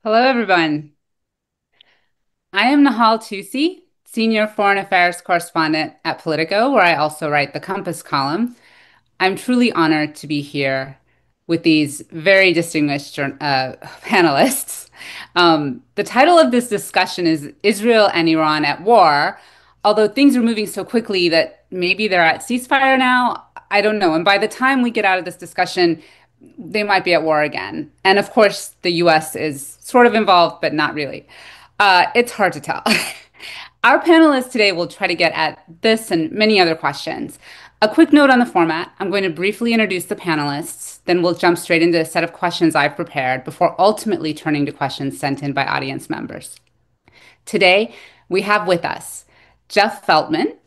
Hello, everyone. I am Nahal Tusi, Senior Foreign Affairs Correspondent at Politico, where I also write the Compass column. I'm truly honored to be here with these very distinguished panelists. The title of this discussion is Israel and Iran at War, although things are moving so quickly that maybe they're at ceasefire now. I don't know. And by the time we get out of this discussion, they might be at war again. And of course, the US is sort of involved, but not really. It's hard to tell. Our panelists today will try to get at this and many other questions. A quick note on the format. I'm going to briefly introduce the panelists, then we'll jump straight into a set of questions I've prepared before ultimately turning to questions sent in by audience members. Today, we have with us Jeff Feltman,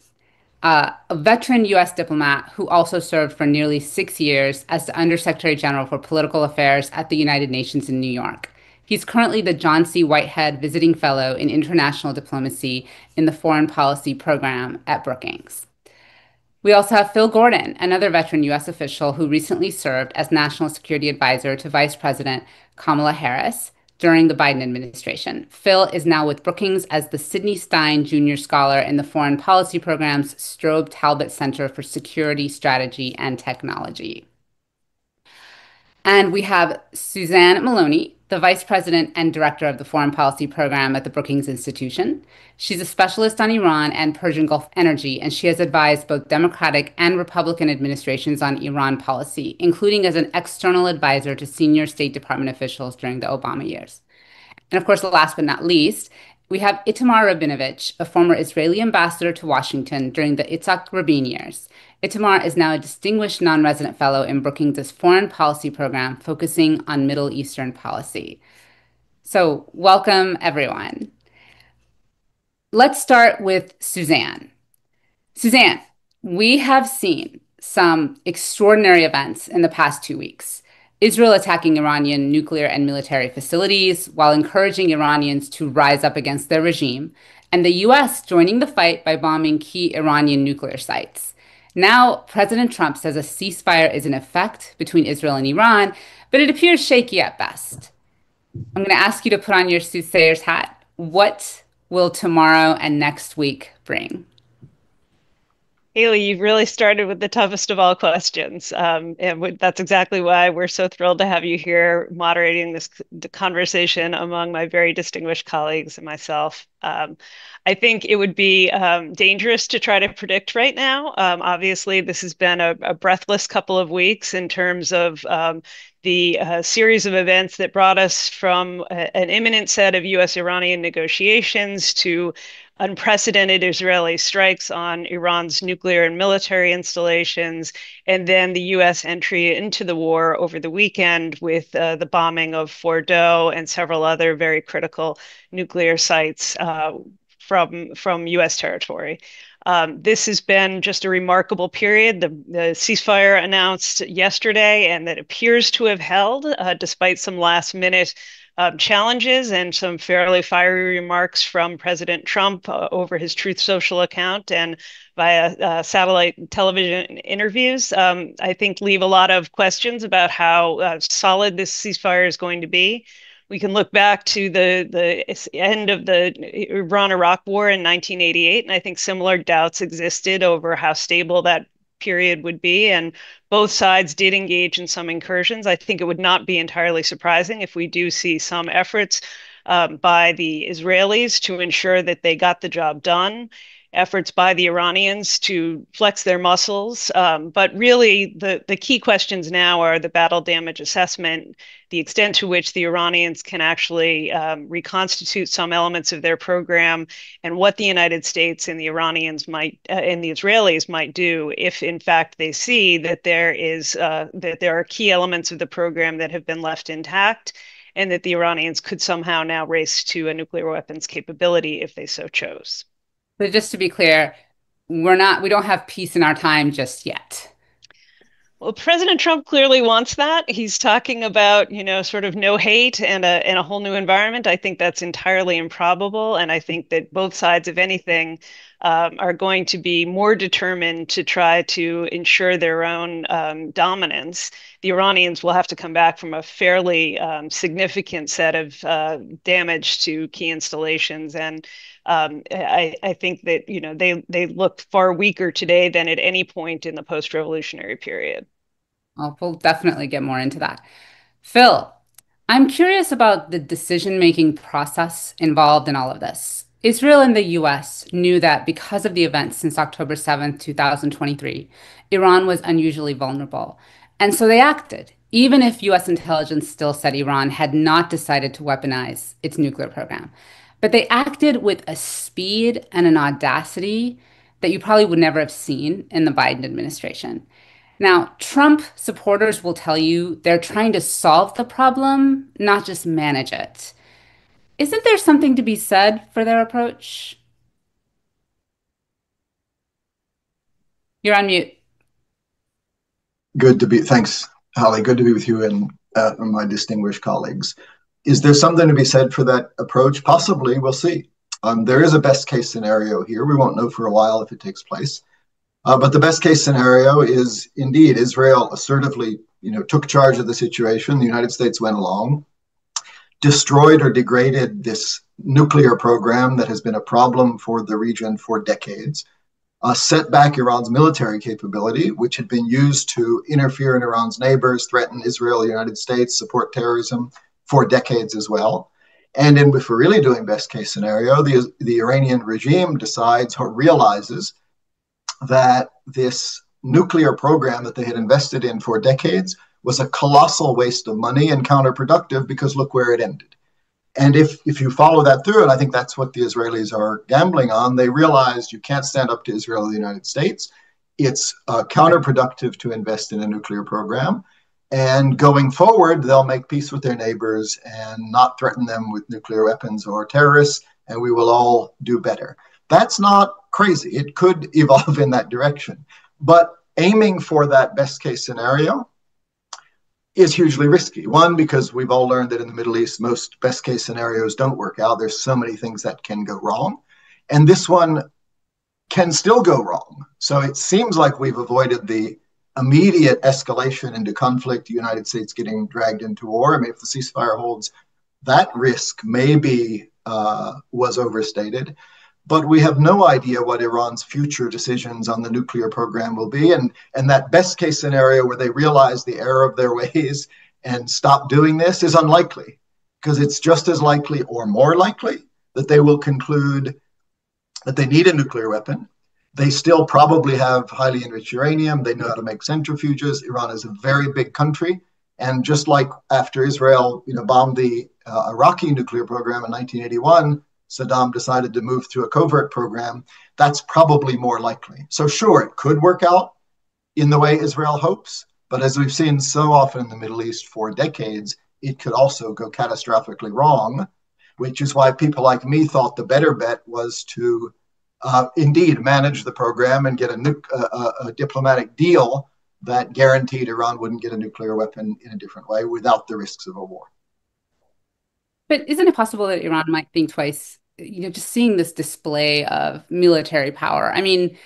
a veteran U.S. diplomat who also served for nearly 6 years as the Undersecretary General for Political Affairs at the United Nations in New York. He's currently the John C. Whitehead Visiting Fellow in International Diplomacy in the Foreign Policy Program at Brookings. We also have Phil Gordon, another veteran U.S. official who recently served as National Security Advisor to Vice President Kamala Harris during the Biden administration. Phil is now with Brookings as the Sidney Stein Jr. Scholar in the Foreign Policy Program's Strobe Talbot Center for Security Strategy and Technology. And we have Suzanne Maloney, the Vice President and Director of the Foreign Policy Program at the Brookings Institution. She's a specialist on Iran and Persian Gulf energy, and she has advised both Democratic and Republican administrations on Iran policy, including as an external advisor to senior State Department officials during the Obama years. And of course, last but not least, we have Itamar Rabinovich, a former Israeli ambassador to Washington during the Itzhak Rabin years. Itamar is now a distinguished non-resident fellow in Brookings' foreign policy program focusing on Middle Eastern policy. So welcome, everyone. Let's start with Suzanne. Suzanne, we have seen some extraordinary events in the past 2 weeks. Israel attacking Iranian nuclear and military facilities while encouraging Iranians to rise up against their regime, and the US joining the fight by bombing key Iranian nuclear sites. Now, President Trump says a ceasefire is in effect between Israel and Iran, but it appears shaky at best. I'm going to ask you to put on your soothsayer's hat. What will tomorrow and next week bring? Haley, you've really started with the toughest of all questions. And that's exactly why we're so thrilled to have you here moderating this conversation among my very distinguished colleagues and myself. I think it would be dangerous to try to predict right now. Obviously, this has been a breathless couple of weeks in terms of the series of events that brought us from an imminent set of US-Iranian negotiations to unprecedented Israeli strikes on Iran's nuclear and military installations, and then the US entry into the war over the weekend with the bombing of Fordow and several other very critical nuclear sites from US territory. This has been just a remarkable period. The ceasefire announced yesterday, and that appears to have held despite some last minute challenges and some fairly fiery remarks from President Trump over his Truth Social account and via satellite television interviews, I think leave a lot of questions about how solid this ceasefire is going to be. We can look back to the end of the Iran-Iraq War in 1988, and I think similar doubts existed over how stable that period would be. And both sides did engage in some incursions. I think it would not be entirely surprising if we do see some efforts by the Israelis to ensure that they got the job done, efforts by the Iranians to flex their muscles. But really, the key questions now are the battle damage assessment, the extent to which the Iranians can actually reconstitute some elements of their program, and what the United States and the Iranians might and the Israelis might do if, in fact, they see that there are key elements of the program that have been left intact, and that the Iranians could somehow now race to a nuclear weapons capability if they so chose. So just to be clear, we don't have peace in our time just yet. Well, President Trump clearly wants that. He's talking about, sort of no hate and a whole new environment. I think that's entirely improbable. And I think that both sides, if anything, are going to be more determined to try to ensure their own dominance. The the Iranians will have to come back from a fairly significant set of damage to key installations. And I think that they look far weaker today than at any point in the post-revolutionary period. Well, we'll definitely get more into that. Phil, I'm curious about the decision-making process involved in all of this. Israel and the US knew that because of the events since October 7th, 2023, Iran was unusually vulnerable. And so they acted, even if US intelligence still said Iran had not decided to weaponize its nuclear program. But they acted with a speed and an audacity that you probably would never have seen in the Biden administration. Now, Trump supporters will tell you they're trying to solve the problem, not just manage it. Isn't there something to be said for their approach? You're on mute. Thanks, Holly. Good to be with you and my distinguished colleagues. Is there something to be said for that approach? Possibly, we'll see. There is a best case scenario here. We won't know for a while if it takes place. But the best case scenario is indeed Israel assertively, took charge of the situation. The United States went along, destroyed or degraded this nuclear program that has been a problem for the region for decades, set back Iran's military capability, which had been used to interfere in Iran's neighbors, threaten Israel, the United States, support terrorism for decades as well. And if we're really doing best case scenario, the Iranian regime decides or realizes that this nuclear program that they had invested in for decades was a colossal waste of money and counterproductive because look where it ended. And if you follow that through, and I think that's what the Israelis are gambling on, they realize you can't stand up to Israel or the United States. It's counterproductive to invest in a nuclear program. And going forward, they'll make peace with their neighbors and not threaten them with nuclear weapons or terrorists, and we will all do better. That's not crazy. It could evolve in that direction. But aiming for that best case scenario is hugely risky. One, because we've all learned that in the Middle East, most best case scenarios don't work out. There's so many things that can go wrong. And this one can still go wrong. So it seems like we've avoided the immediate escalation into conflict, the United States getting dragged into war. I mean, if the ceasefire holds, that risk maybe was overstated. But we have no idea what Iran's future decisions on the nuclear program will be. And that best case scenario where they realize the error of their ways and stop doing this is unlikely, because it's just as likely or more likely that they will conclude that they need a nuclear weapon. They still probably have highly enriched uranium. They know how to make centrifuges. Iran is a very big country. And just like after Israel bombed the Iraqi nuclear program in 1981, Saddam decided to move to a covert program, that's probably more likely. So sure, it could work out in the way Israel hopes, but as we've seen so often in the Middle East for decades, it could also go catastrophically wrong, which is why people like me thought the better bet was to indeed manage the program and get a diplomatic deal that guaranteed Iran wouldn't get a nuclear weapon in a different way without the risks of a war. But isn't it possible that Iran might think twice, just seeing this display of military power? I mean,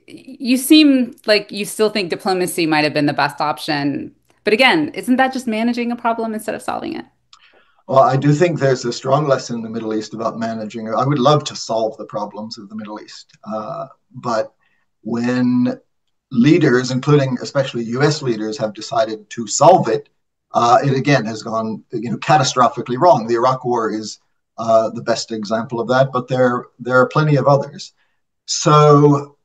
you seem like you still think diplomacy might have been the best option. But again, isn't that just managing a problem instead of solving it? Well, I do think there's a strong lesson in the Middle East about managing. I would love to solve the problems of the Middle East. But when leaders, including especially US leaders, have decided to solve it, it again has gone catastrophically wrong. The Iraq War is the best example of that, but there are plenty of others. So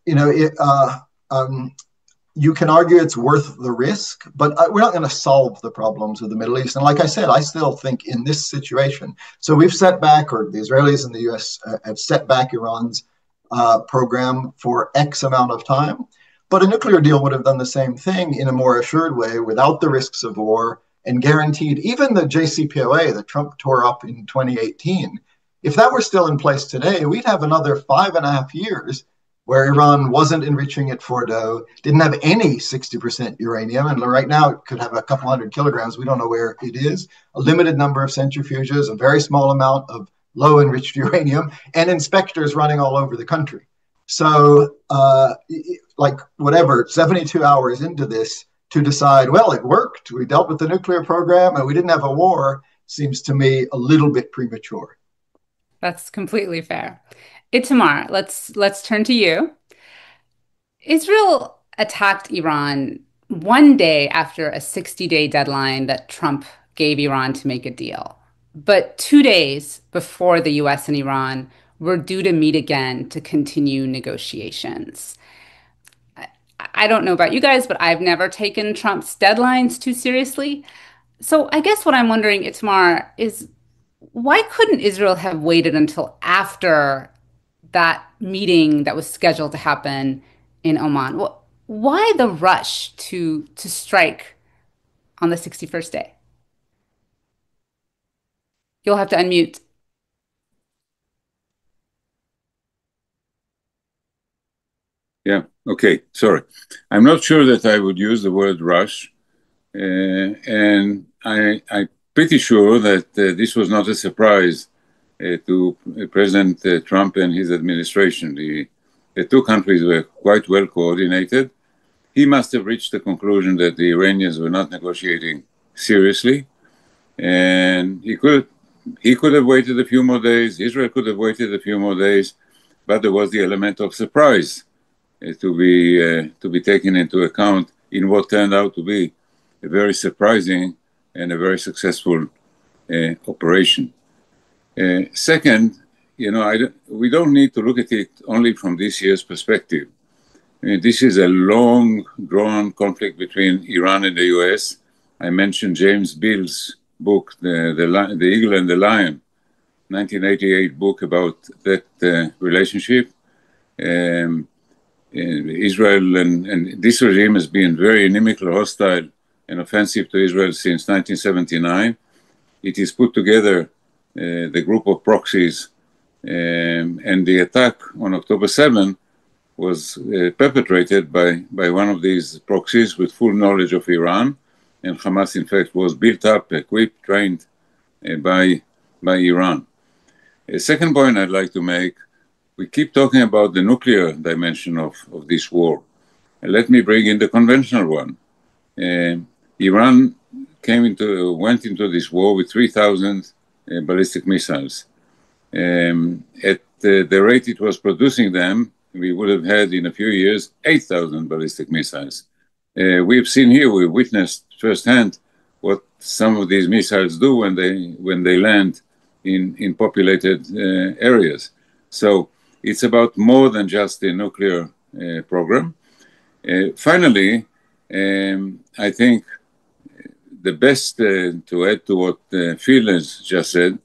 you can argue it's worth the risk, but we're not going to solve the problems of the Middle East. And like I said, I still think in this situation, so we've set back, or the Israelis and the US have set back Iran's program for X amount of time. But a nuclear deal would have done the same thing in a more assured way without the risks of war and guaranteed even the JCPOA that Trump tore up in 2018. If that were still in place today, we'd have another 5.5 years where Iran wasn't enriching at Fordo, didn't have any 60% uranium, and right now it could have a couple hundred kilograms. We don't know where it is. A limited number of centrifuges, a very small amount of low enriched uranium, and inspectors running all over the country. So, 72 hours into this, to decide, well, it worked. We dealt with the nuclear program and we didn't have a war seems to me a little bit premature. That's completely fair. Itamar, let's turn to you. Israel attacked Iran one day after a 60-day deadline that Trump gave Iran to make a deal. But 2 days before the US and Iran were due to meet again to continue negotiations. I don't know about you guys, but I've never taken Trump's deadlines too seriously. So I guess what I'm wondering, Itamar, is why couldn't Israel have waited until after that meeting that was scheduled to happen in Oman? Why the rush to strike on the 61st day? You'll have to unmute. Yeah, okay, sorry. I'm not sure that I would use the word rush. And I'm pretty sure that this was not a surprise to President Trump and his administration. The two countries were quite well coordinated. He must have reached the conclusion that the Iranians were not negotiating seriously, and he could have waited a few more days. Israel could have waited a few more days, but there was the element of surprise to be taken into account in what turned out to be a very surprising and a very successful operation. Second, we don't need to look at it only from this year's perspective. I mean, this is a long, drawn conflict between Iran and the US. I mentioned James Bill's book, The Eagle and the Lion, 1988 book about that relationship. Israel and this regime has been very inimical, hostile, and offensive to Israel since 1979. It is put together the group of proxies, and the attack on October 7 was perpetrated by one of these proxies with full knowledge of Iran, and Hamas, in fact, was built up, equipped, trained by Iran. A second point I'd like to make, we keep talking about the nuclear dimension of this war. And let me bring in the conventional one. Iran went into this war with 3,000 ballistic missiles. At the rate it was producing them, we would have had in a few years 8,000 ballistic missiles. We've seen here, we've witnessed firsthand what some of these missiles do when they land in populated areas. So it's about more than just the nuclear program. Finally, I think the best to add to what Phil has just said,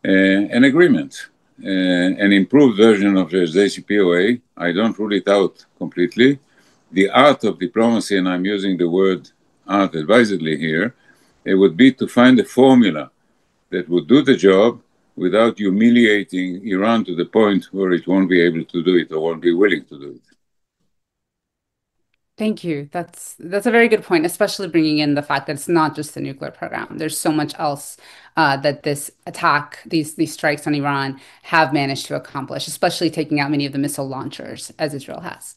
an agreement, an improved version of the JCPOA. I don't rule it out completely. The art of diplomacy, and I'm using the word art advisedly here, it would be to find a formula that would do the job without humiliating Iran to the point where it won't be able to do it or won't be willing to do it. Thank you. That's a very good point, especially bringing in the fact that it's not just the nuclear program. There's so much else that this attack, these strikes on Iran have managed to accomplish, especially taking out many of the missile launchers, as Israel has.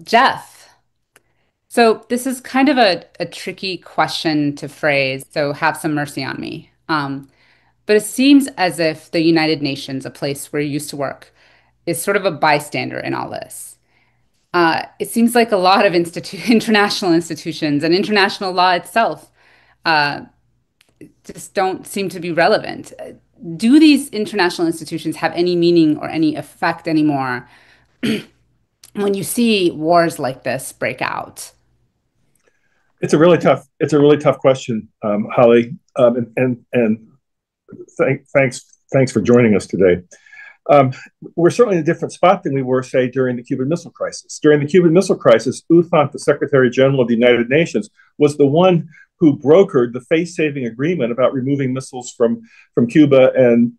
Jeff, so this is kind of a tricky question to phrase, so have some mercy on me. But it seems as if the United Nations, a place where you used to work, is sort of a bystander in all this. It seems like a lot of international institutions and international law itself just don't seem to be relevant. Do these international institutions have any meaning or any effect anymore when you see wars like this break out? It's a really tough question, Holly, and thanks for joining us today. We're certainly in a different spot than we were, say, during the Cuban Missile Crisis. During the Cuban Missile Crisis, U Thant, the Secretary General of the United Nations, was the one who brokered the face-saving agreement about removing missiles from Cuba and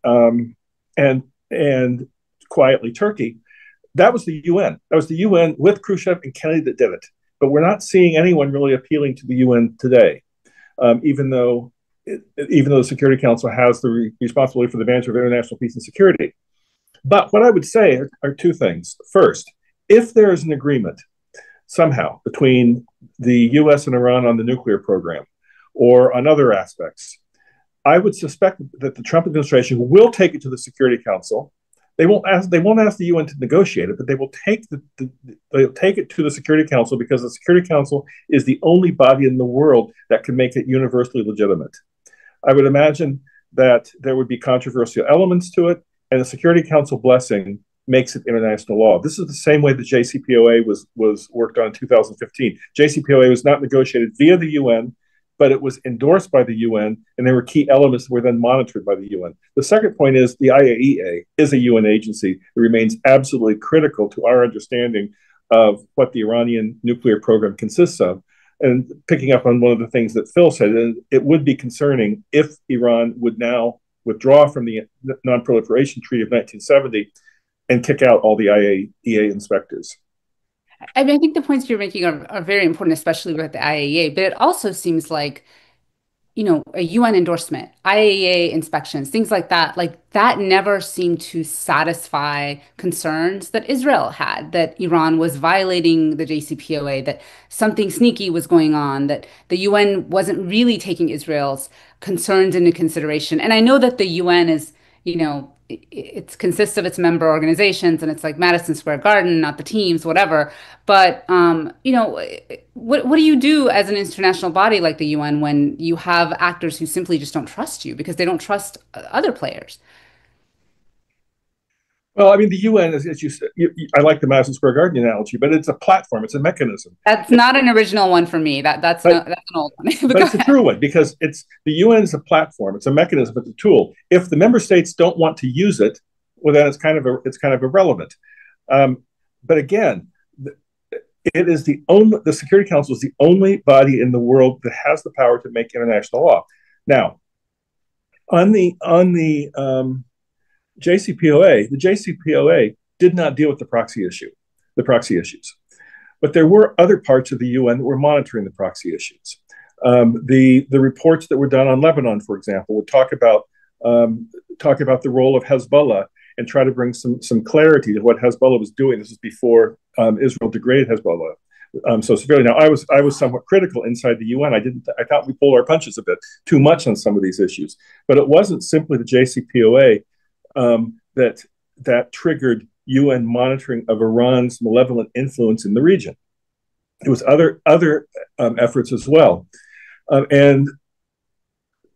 quietly Turkey. That was the UN. That was the UN with Khrushchev and Kennedy that did it. But we're not seeing anyone really appealing to the UN today, even though the Security Council has the responsibility for the management of international peace and security. But what I would say are two things. First, if there is an agreement somehow between the US and Iran on the nuclear program or on other aspects, I would suspect that the Trump administration will take it to the Security Council. They won't ask the UN to negotiate it, but they will they'll take it to the Security Council because the Security Council is the only body in the world that can make it universally legitimate. I would imagine that there would be controversial elements to it, and the Security Council blessing makes it international law. This is the same way the JCPOA was worked on in 2015. JCPOA was not negotiated via the UN, but it was endorsed by the UN, and there were key elements that were then monitored by the UN. The second point is the IAEA is a UN agency that remains absolutely critical to our understanding of what the Iranian nuclear program consists of. And picking up on one of the things that Phil said, it would be concerning if Iran would now withdraw from the Non-Proliferation Treaty of 1970 and kick out all the IAEA inspectors. I mean, I think the points you're making are very important, especially with the IAEA, but it also seems like, a UN endorsement, IAEA inspections, things like that never seemed to satisfy concerns that Israel had, that Iran was violating the JCPOA, that something sneaky was going on, that the UN wasn't really taking Israel's concerns into consideration. And I know that the UN is, it consists of its member organizations, and it's like Madison Square Garden, not the teams, whatever. But what do you do as an international body like the UN when you have actors who simply just don't trust you because they don't trust other players? Well, I mean, the UN, as you said, I like the Madison Square Garden analogy, but it's a platform, it's a mechanism. That's not an original one for me. That's an old one. But it's a true one because the UN is a platform, it's a mechanism, it's a tool. If the member states don't want to use it, well, then it's kind of irrelevant. But again, the Security Council is the only body in the world that has the power to make international law. Now, on the JCPOA, the JCPOA did not deal with the proxy issues. But there were other parts of the UN that were monitoring the proxy issues. The reports that were done on Lebanon, for example, would talk about the role of Hezbollah and try to bring some clarity to what Hezbollah was doing. This is before Israel degraded Hezbollah so severely. Now, I was somewhat critical inside the UN. I thought we pulled our punches a bit too much on some of these issues, but it wasn't simply the JCPOA that triggered UN monitoring of Iran's malevolent influence in the region. It was other efforts as well, and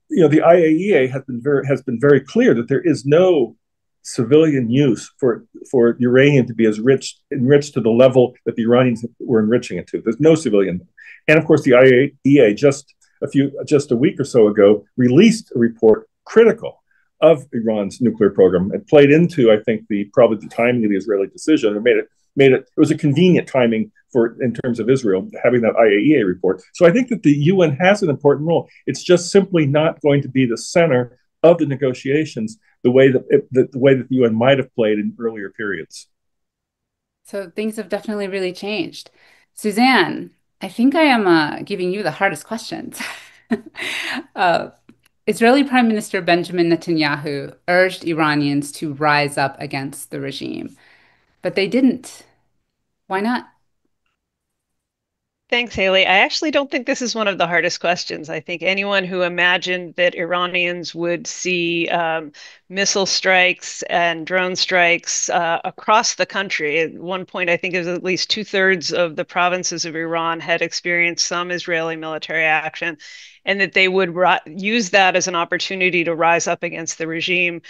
the IAEA has been very clear that there is no civilian use for uranium to be enriched to the level that the Iranians were enriching it to. There's no civilian, and of course the IAEA just a week or so ago released a report critical of Iran's nuclear program. It played into, I think, probably the timing of the Israeli decision. It was a convenient timing in terms of Israel having that IAEA report. So I think that the UN has an important role. It's just simply not going to be the center of the negotiations the way that the UN might have played in earlier periods. So things have definitely really changed. Suzanne, I think I am giving you the hardest questions. Israeli Prime Minister Benjamin Netanyahu urged Iranians to rise up against the regime, but they didn't. Why not? Thanks, Haley. I actually don't think this is one of the hardest questions. I think anyone who imagined that Iranians would see missile strikes and drone strikes across the country. At one point, I think it was at least 2/3 of the provinces of Iran had experienced some Israeli military action, and that they would use that as an opportunity to rise up against the regime.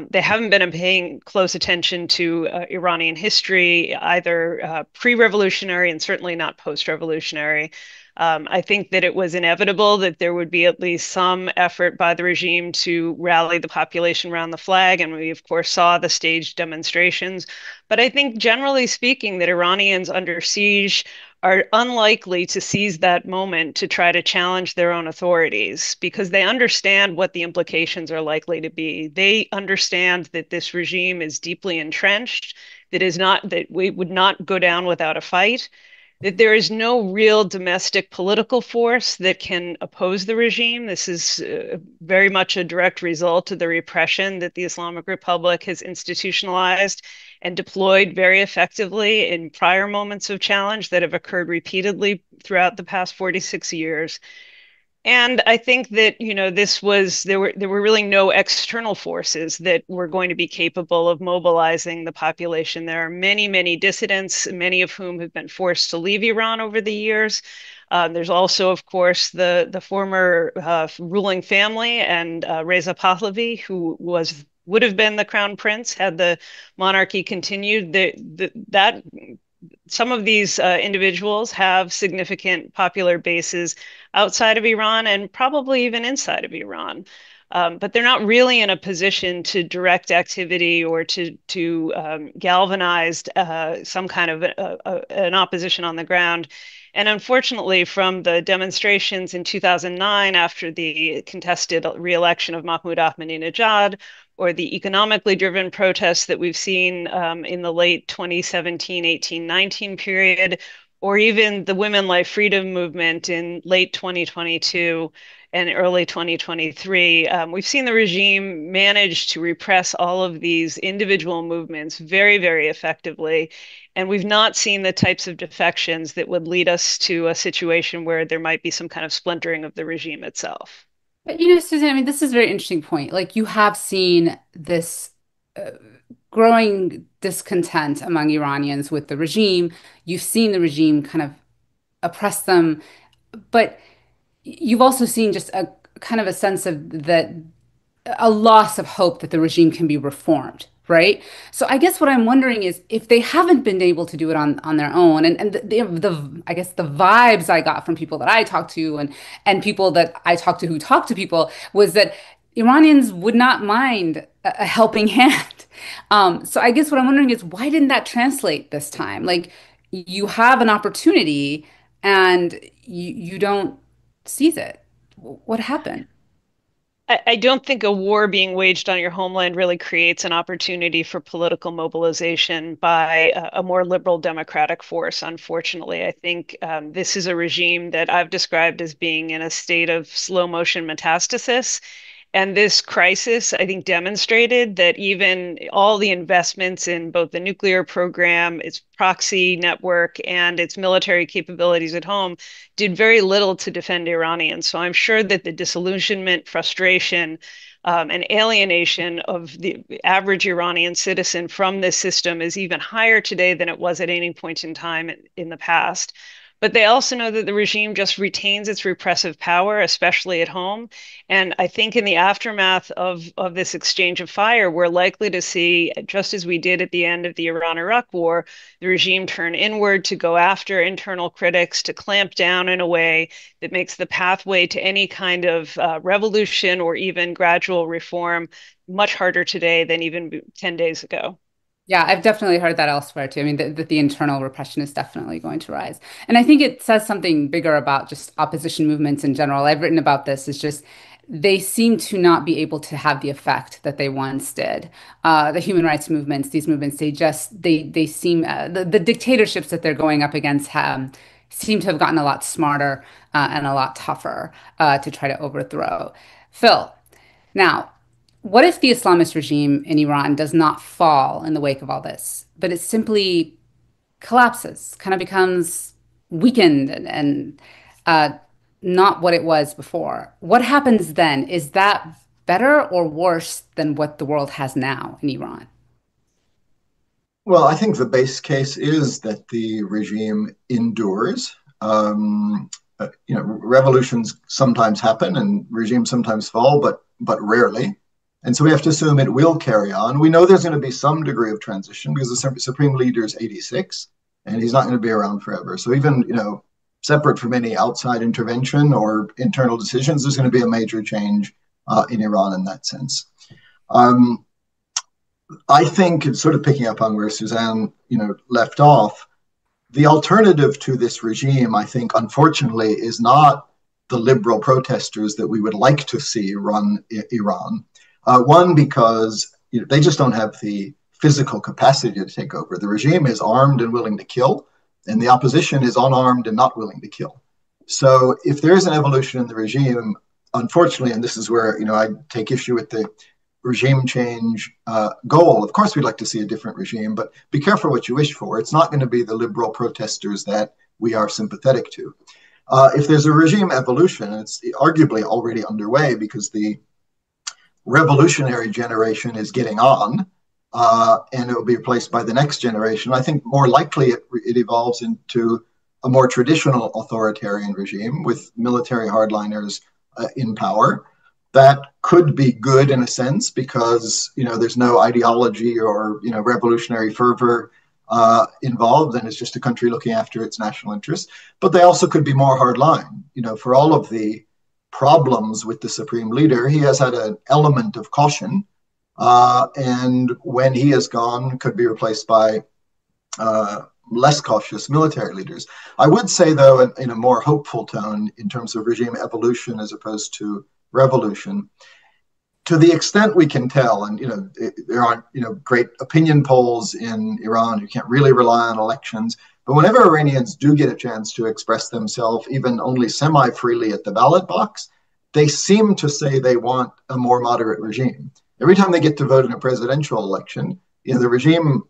They haven't been paying close attention to Iranian history, either pre-revolutionary and certainly not post-revolutionary. I think that it was inevitable that there would be at least some effort by the regime to rally the population around the flag, and we, of course, saw the staged demonstrations. But I think, generally speaking, that Iranians under siege are unlikely to seize that moment to try to challenge their own authorities because they understand what the implications are likely to be. They understand that this regime is deeply entrenched, that we would not go down without a fight, that there is no real domestic political force that can oppose the regime. This is very much a direct result of the repression that the Islamic Republic has institutionalized and deployed very effectively in prior moments of challenge that have occurred repeatedly throughout the past 46 years. And I think that, you know, there were really no external forces that were going to be capable of mobilizing the population. There are many, many dissidents, many of whom have been forced to leave Iran over the years. There's also, of course, the former ruling family and Reza Pahlavi, who would have been the crown prince had the monarchy continued. That some of these individuals have significant popular bases outside of Iran and probably even inside of Iran. But they're not really in a position to direct activity or to galvanize some kind of an opposition on the ground. And unfortunately, from the demonstrations in 2009 after the contested re-election of Mahmoud Ahmadinejad, or the economically driven protests that we've seen in the late 2017, 18, 19 period, or even the Women Life Freedom movement in late 2022 and early 2023, we've seen the regime manage to repress all of these individual movements very, very effectively. And we've not seen the types of defections that would lead us to a situation where there might be some kind of splintering of the regime itself. But you know, Susan, I mean, this is a very interesting point. Like you have seen this growing discontent among Iranians with the regime. You've seen the regime kind of oppress them, but you've also seen just a kind of a sense of that a loss of hope that the regime can be reformed, right? So I guess what I'm wondering is if they haven't been able to do it on their own, and the I guess the vibes I got from people that I talked to and people that I talked to who talked to people was that Iranians would not mind a helping hand. So I guess what I'm wondering is why didn't that translate this time? Like you have an opportunity and you don't seize it. What happened? I don't think a war being waged on your homeland really creates an opportunity for political mobilization by a more liberal democratic force, unfortunately. I think this is a regime that I've described as being in a state of slow motion metastasis. And this crisis, I think, demonstrated that even all the investments in both the nuclear program, its proxy network, and its military capabilities at home did very little to defend Iranians. So I'm sure that the disillusionment, frustration, and alienation of the average Iranian citizen from this system is even higher today than it was at any point in time in the past. But they also know that the regime just retains its repressive power, especially at home. And I think in the aftermath of this exchange of fire, we're likely to see, just as we did at the end of the Iran-Iraq war, the regime turn inward to go after internal critics, to clamp down in a way that makes the pathway to any kind of revolution or even gradual reform much harder today than even 10 days ago. Yeah, I've definitely heard that elsewhere too. I mean, the internal repression is definitely going to rise. And I think it says something bigger about just opposition movements in general. I've written about this. It's just they seem to not be able to have the effect that they once did. The human rights movements, these movements, they seem the dictatorships that they're going up against seem to have gotten a lot smarter and a lot tougher to try to overthrow. Phil, now, what if the Islamist regime in Iran does not fall in the wake of all this, but it simply collapses, kind of becomes weakened and not what it was before? What happens then? Is that better or worse than what the world has now in Iran? Well, I think the base case is that the regime endures. Revolutions sometimes happen and regimes sometimes fall, but rarely. And so we have to assume it will carry on. We know there's going to be some degree of transition because the supreme leader is 86 and he's not going to be around forever. So even, separate from any outside intervention or internal decisions, there's going to be a major change in Iran in that sense. I think it's sort of picking up on where Suzanne, left off. The alternative to this regime, I think, unfortunately, is not the liberal protesters that we would like to see run Iran. One, because they just don't have the physical capacity to take over. The regime is armed and willing to kill, and the opposition is unarmed and not willing to kill. So if there is an evolution in the regime, unfortunately, and this is where I take issue with the regime change goal. Of course, we'd like to see a different regime, but be careful what you wish for. It's not going to be the liberal protesters that we are sympathetic to. If there's a regime evolution, it's arguably already underway because the revolutionary generation is getting on, and it will be replaced by the next generation. I think more likely it evolves into a more traditional authoritarian regime with military hardliners in power. That could be good in a sense because there's no ideology or revolutionary fervor involved, and it's just a country looking after its national interests. But they also could be more hardline. For all of the problems with the supreme leader, he has had an element of caution, and when he is gone, could be replaced by less cautious military leaders. I would say, though, in a more hopeful tone in terms of regime evolution as opposed to revolution, to the extent we can tell, and there aren't great opinion polls in Iran. You can't really rely on elections, but whenever Iranians do get a chance to express themselves, even only semi-freely at the ballot box, they seem to say they want a more moderate regime. Every time they get to vote in a presidential election, the regime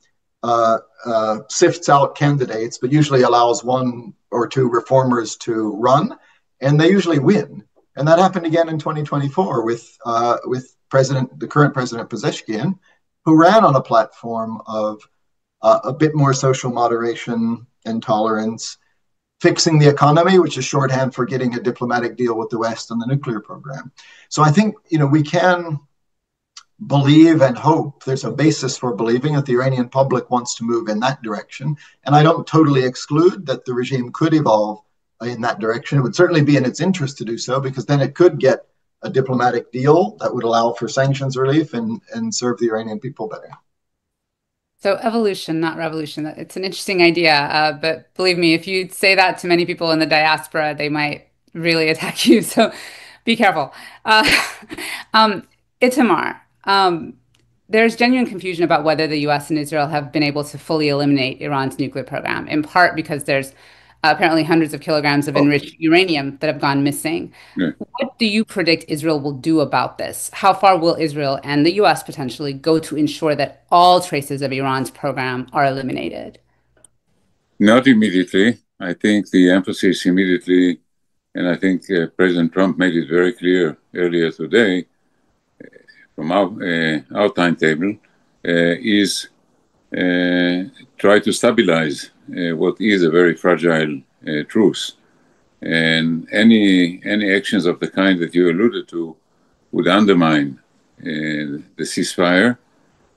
sifts out candidates, but usually allows one or two reformers to run, and they usually win. And that happened again in 2024 with the current president Pezeshkian, who ran on a platform of a bit more social moderation and tolerance, fixing the economy, which is shorthand for getting a diplomatic deal with the West on the nuclear program. So I think we can believe and hope, there's a basis for believing that the Iranian public wants to move in that direction. And I don't totally exclude that the regime could evolve in that direction. It would certainly be in its interest to do so, because then it could get a diplomatic deal that would allow for sanctions relief and serve the Iranian people better. So evolution, not revolution. It's an interesting idea, but believe me, if you say that to many people in the diaspora, they might really attack you. So be careful. Itamar, there's genuine confusion about whether the US and Israel have been able to fully eliminate Iran's nuclear program, in part because there's apparently hundreds of kilograms of enriched uranium that have gone missing. Yeah. What do you predict Israel will do about this? How far will Israel and the US potentially go to ensure that all traces of Iran's program are eliminated? Not immediately. I think the emphasis immediately, and I think President Trump made it very clear earlier today from our timetable, is try to stabilize what is a very fragile truce. And any actions of the kind that you alluded to would undermine the ceasefire,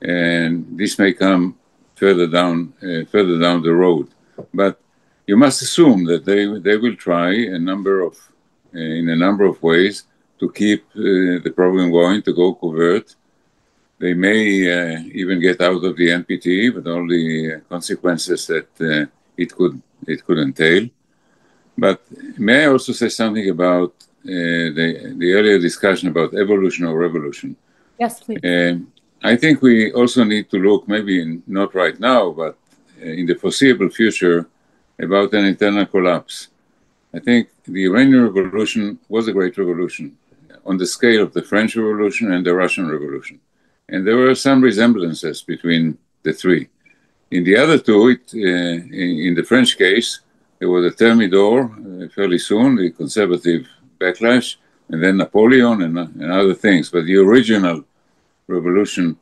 and this may come further down the road. But you must assume that they will try in a number of ways to keep the program going, to go covert. They may even get out of the NPT with all the consequences that it could entail. But may I also say something about the earlier discussion about evolution or revolution? Yes, please. I think we also need to look, maybe not right now, but in the foreseeable future, about an internal collapse. I think the Iranian Revolution was a great revolution on the scale of the French Revolution and the Russian Revolution. And there were some resemblances between the three. In the other two, in the French case, there was a Thermidor fairly soon, the conservative backlash, and then Napoleon and other things. But the original revolution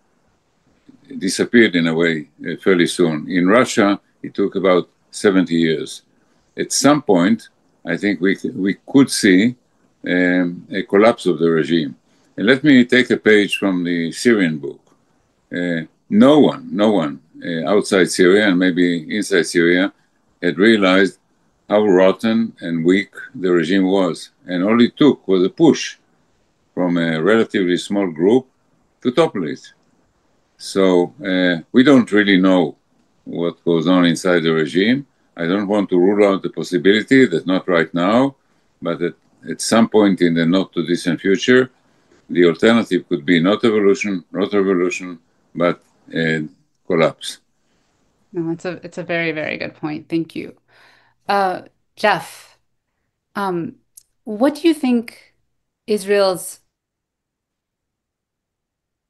disappeared in a way fairly soon. In Russia, it took about 70 years. At some point, I think we could see a collapse of the regime. And let me take a page from the Syrian book. No one outside Syria and maybe inside Syria had realized how rotten and weak the regime was. And all it took was a push from a relatively small group to topple it. So we don't really know what goes on inside the regime. I don't want to rule out the possibility that not right now, but at some point in the not too distant future, the alternative could be not evolution, not revolution, but collapse. No, it's a very, very good point. Thank you. Uh, Jeff, um, what do you think Israel's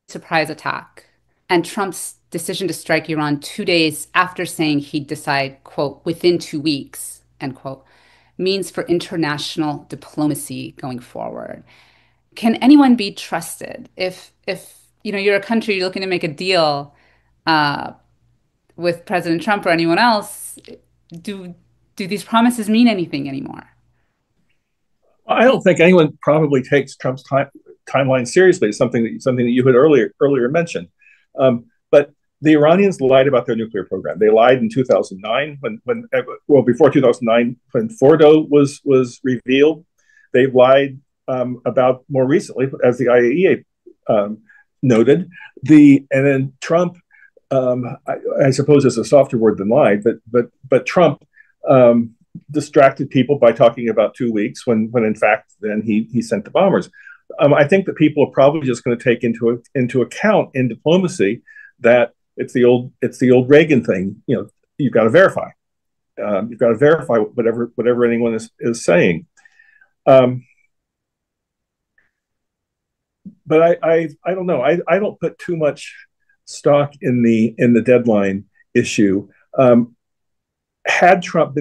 surprise attack and Trump's decision to strike Iran 2 days after saying he'd decide, quote, within 2 weeks, end quote, means for international diplomacy going forward? Can anyone be trusted if you're a country, you're looking to make a deal uh, with President Trump or anyone else? Do do these promises mean anything anymore? I don't think anyone probably takes Trump's timeline seriously. It's something that you had earlier mentioned. But the Iranians lied about their nuclear program. They lied in 2009 when before 2009 when Fordo was revealed. They've lied about more recently, as the IAEA noted. And then Trump, I suppose, is a softer word than lie, but Trump. Distracted people by talking about 2 weeks when in fact then he sent the bombers. I think that people are probably just going to take into account in diplomacy that it's the old Reagan thing. You've got to verify. You've got to verify whatever anyone is saying. But I don't know. I don't put too much stock in the deadline issue. Had Trump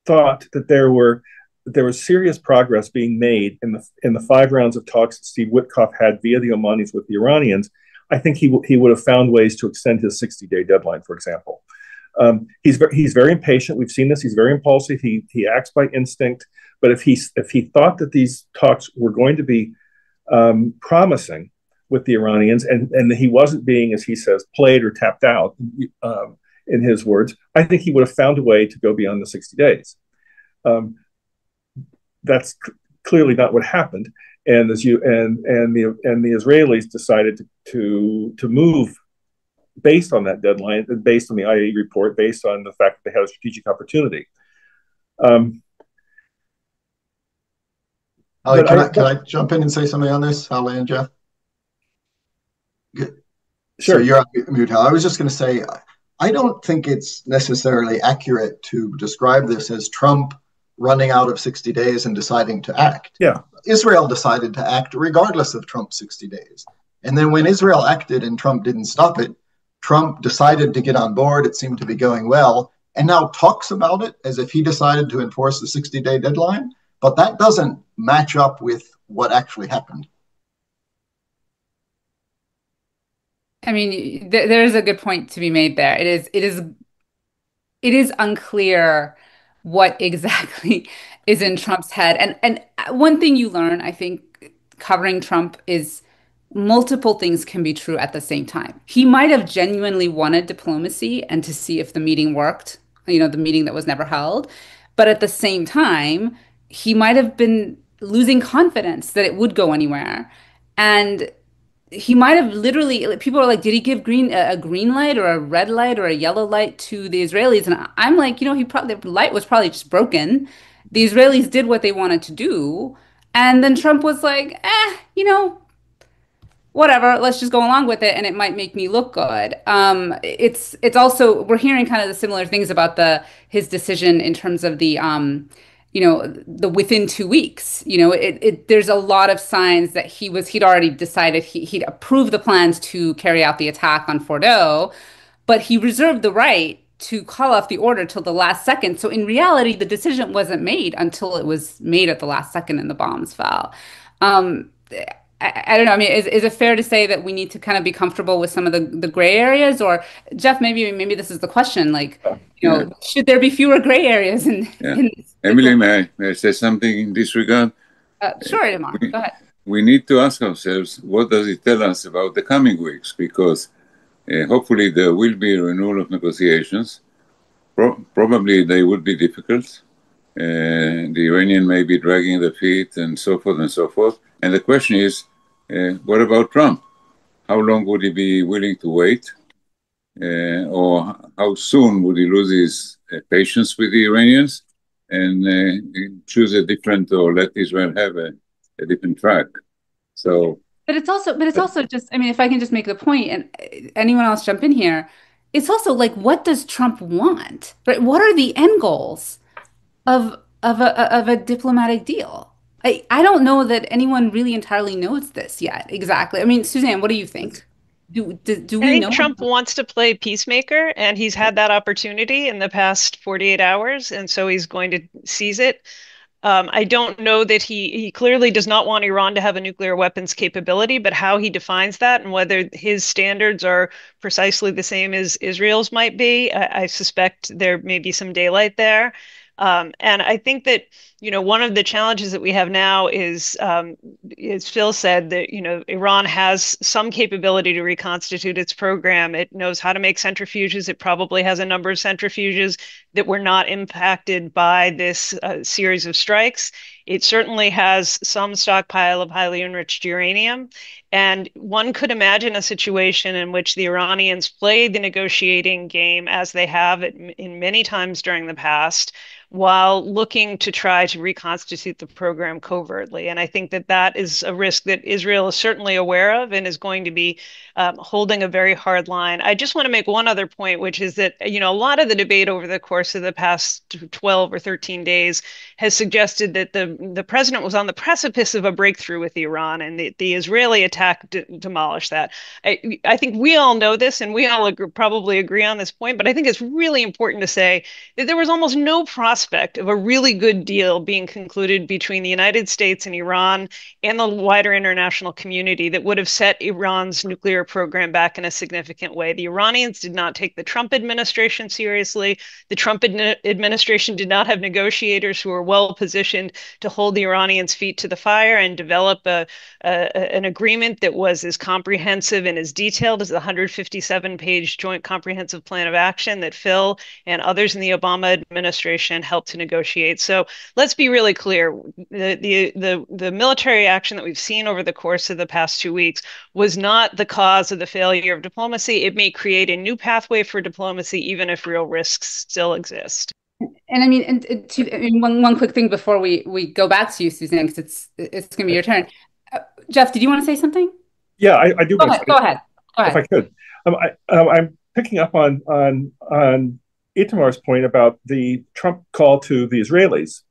thought that there was serious progress being made in the 5 rounds of talks that Steve Witkoff had via the Omanis with the Iranians, I think he would have found ways to extend his 60-day deadline, for example. He's very impatient. We've seen this. He's very impulsive. He acts by instinct. But if he thought that these talks were going to be promising with the Iranians, and he wasn't being, as he says, played or tapped out, in his words, I think he would have found a way to go beyond the 60 days. That's clearly not what happened, and the Israelis decided to move based on that deadline, based on the IAEA report, based on the fact that they had a strategic opportunity. Can I jump in and say something on this, Ale and Jeff? Good. Sure. So you're on mute. I was just going to say, I don't think it's necessarily accurate to describe this as Trump running out of 60 days and deciding to act. Yeah. Israel decided to act regardless of Trump's 60 days. And then when Israel acted and Trump didn't stop it, Trump decided to get on board. It seemed to be going well, and now talks about it as if he decided to enforce the 60-day deadline. But that doesn't match up with what actually happened. I mean, there is a good point to be made there. It is unclear what exactly is in Trump's head. And one thing you learn, I think, covering Trump is multiple things can be true at the same time. He might have genuinely wanted diplomacy and to see if the meeting worked, the meeting that was never held. But at the same time, he might have been losing confidence that it would go anywhere. And he might have literally, people are like, did he give a green light or a red light or a yellow light to the Israelis? And I'm like, the light was probably just broken. The Israelis did what they wanted to do. And then Trump was like, whatever, let's just go along with it, and it might make me look good. It's also, we're hearing kind of the similar things about his decision in terms of the within 2 weeks. There's a lot of signs that he'd already decided he'd approved the plans to carry out the attack on Fordo, but he reserved the right to call off the order till the last second. So in reality, the decision wasn't made until it was made at the last second and the bombs fell. I don't know. I mean, is it fair to say that we need to kind of be comfortable with some of the gray areas? Or Jeff, maybe this is the question. Like, should there be fewer gray areas in Emily, may I say something in this regard? Sure, Itamar, go ahead. We need to ask ourselves, what does it tell us about the coming weeks? Because hopefully there will be a renewal of negotiations. Probably they would be difficult. The Iranian may be dragging their feet and so forth and so forth. And the question is, what about Trump? How long would he be willing to wait? Or how soon would he lose his patience with the Iranians and choose a different, or let Israel have a different track? So, but it's also just, I mean, if I can just make the point, and anyone else jump in here, it's also like, what does Trump want? Right? What are the end goals of a diplomatic deal? I don't know that anyone really entirely knows this yet. Exactly. I mean, Suzanne, what do you think? Do I we think know? Trump wants to play peacemaker, and he's had that opportunity in the past 48 hours, and so he's going to seize it. I don't know that he clearly does not want Iran to have a nuclear weapons capability, but how he defines that and whether his standards are precisely the same as Israel's might be, I suspect there may be some daylight there. And I think that, one of the challenges that we have now is, as Phil said, that, Iran has some capability to reconstitute its program. It knows how to make centrifuges. It probably has a number of centrifuges that were not impacted by this series of strikes. It certainly has some stockpile of highly enriched uranium. And one could imagine a situation in which the Iranians play the negotiating game as they have in many times during the past, while looking to try to reconstitute the program covertly. And I think that that is a risk that Israel is certainly aware of and is going to be holding a very hard line. I just want to make one other point, which is that, a lot of the debate over the course of the past 12 or 13 days has suggested that the president was on the precipice of a breakthrough with Iran, and the Israeli attack demolished that. I think we all know this, and we all probably agree on this point, but I think it's really important to say that there was almost no prospect of a really good deal being concluded between the United States and Iran and the wider international community that would have set Iran's nuclear program back in a significant way. The Iranians did not take the Trump administration seriously. The Trump administration did not have negotiators who were well positioned to hold the Iranians' feet to the fire and develop an agreement that was as comprehensive and as detailed as the 157-page Joint Comprehensive Plan of Action that Phil and others in the Obama administration helped to negotiate. So let's be really clear. The military action that we've seen over the course of the past 2 weeks was not the cause of the failure of diplomacy. It may create a new pathway for diplomacy, even if real risks still exist. And I mean, one quick thing before we go back to you, Suzanne, because it's going to be your turn. Jeff, did you want to say something? Yeah, I do. Go ahead. Go ahead. If I could, I'm picking up on Itamar's point about the Trump call to the Israelis,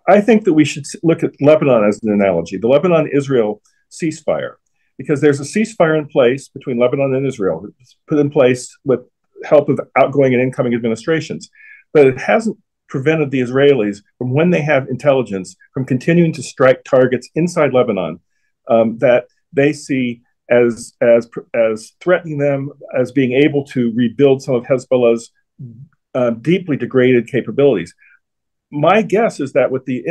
I think that we should look at Lebanon as an analogy, the Lebanon-Israel ceasefire, because there's a ceasefire in place between Lebanon and Israel, it's put in place with help of outgoing and incoming administrations, but it hasn't prevented the Israelis from, when they have intelligence, from continuing to strike targets inside Lebanon that they see as threatening them, as being able to rebuild some of Hezbollah's deeply degraded capabilities. My guess is that with the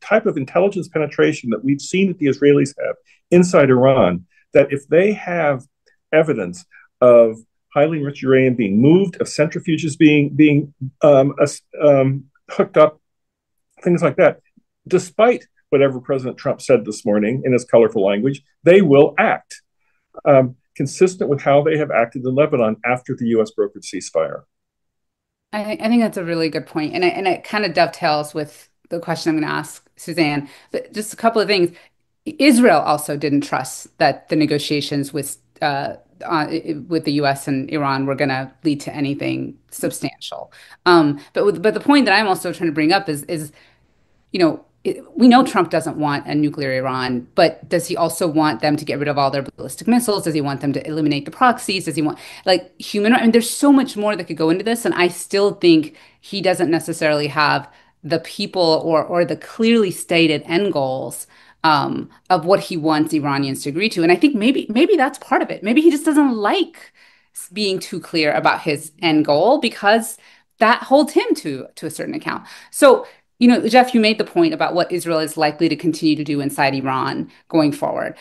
type of intelligence penetration that we've seen that the Israelis have inside Iran, that if they have evidence of highly enriched uranium being moved, of centrifuges being hooked up, things like that, despite whatever President Trump said this morning in his colorful language, they will act consistent with how they have acted in Lebanon after the U.S. brokered ceasefire. I think that's a really good point. And it kind of dovetails with the question I'm going to ask Suzanne. But just a couple of things. Israel also didn't trust that the negotiations with the U.S. and Iran were going to lead to anything substantial. But the point that I'm also trying to bring up is we know Trump doesn't want a nuclear Iran, but does he also want them to get rid of all their ballistic missiles? Does he want them to eliminate the proxies? Does he want human? I mean, there's so much more that could go into this, and I still think he doesn't necessarily have the people or the clearly stated end goals of what he wants Iranians to agree to. And I think maybe that's part of it. Maybe he just doesn't like being too clear about his end goal because that holds him to a certain account. So. Jeff, you made the point about what Israel is likely to continue to do inside Iran going forward.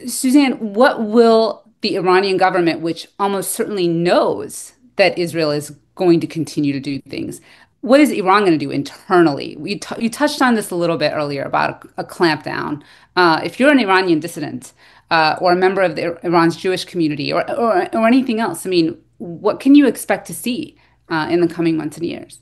Suzanne, what will the Iranian government, which almost certainly knows that Israel is going to continue to do things, what is Iran going to do internally? You touched on this a little bit earlier about a clampdown. If you're an Iranian dissident or a member of Iran's Jewish community or anything else, I mean, what can you expect to see in the coming months and years?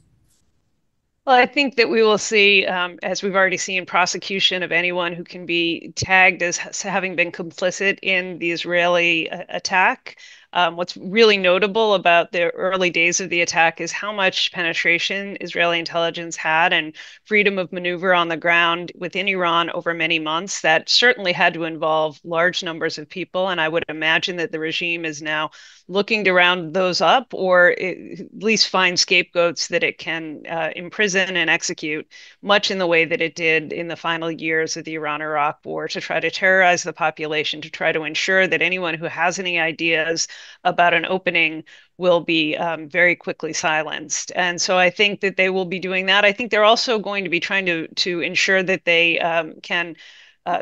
Well, I think that we will see, as we've already seen, prosecution of anyone who can be tagged as having been complicit in the Israeli attack. What's really notable about the early days of the attack is how much penetration Israeli intelligence had and freedom of maneuver on the ground within Iran over many months. That certainly had to involve large numbers of people. And I would imagine that the regime is now looking to round those up or at least find scapegoats that it can imprison and execute, much in the way that it did in the final years of the Iran-Iraq war, to try to terrorize the population, to try to ensure that anyone who has any ideas about an opening will be very quickly silenced. And so I think that they will be doing that. I think they're also going to be trying to ensure that they can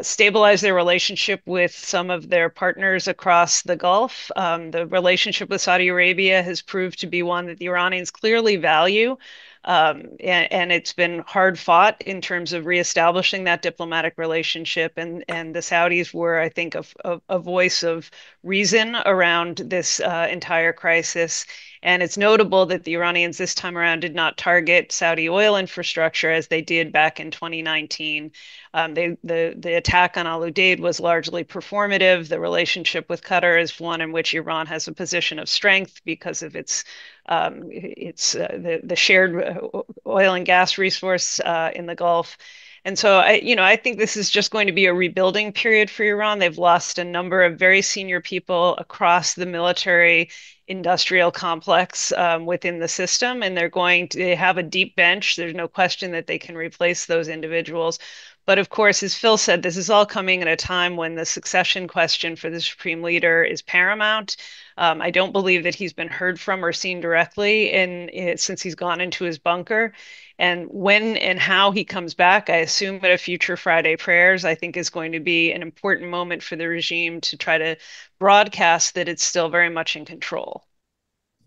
stabilize their relationship with some of their partners across the Gulf. The relationship with Saudi Arabia has proved to be one that the Iranians clearly value. And it's been hard fought in terms of reestablishing that diplomatic relationship. And the Saudis were, I think, a voice of reason around this entire crisis. And it's notable that the Iranians this time around did not target Saudi oil infrastructure as they did back in 2019. The attack on Al Udeid was largely performative. The relationship with Qatar is one in which Iran has a position of strength because of its the shared oil and gas resource in the Gulf. And so I think this is just going to be a rebuilding period for Iran. They've lost a number of very senior people across the military industrial complex within the system, and they have a deep bench. There's no question that they can replace those individuals. But of course, as Phil said, this is all coming at a time when the succession question for the supreme leader is paramount. I don't believe that he's been heard from or seen directly since he's gone into his bunker. And when and how he comes back, I assume at a future Friday prayers, I think is going to be an important moment for the regime to try to broadcast that it's still very much in control.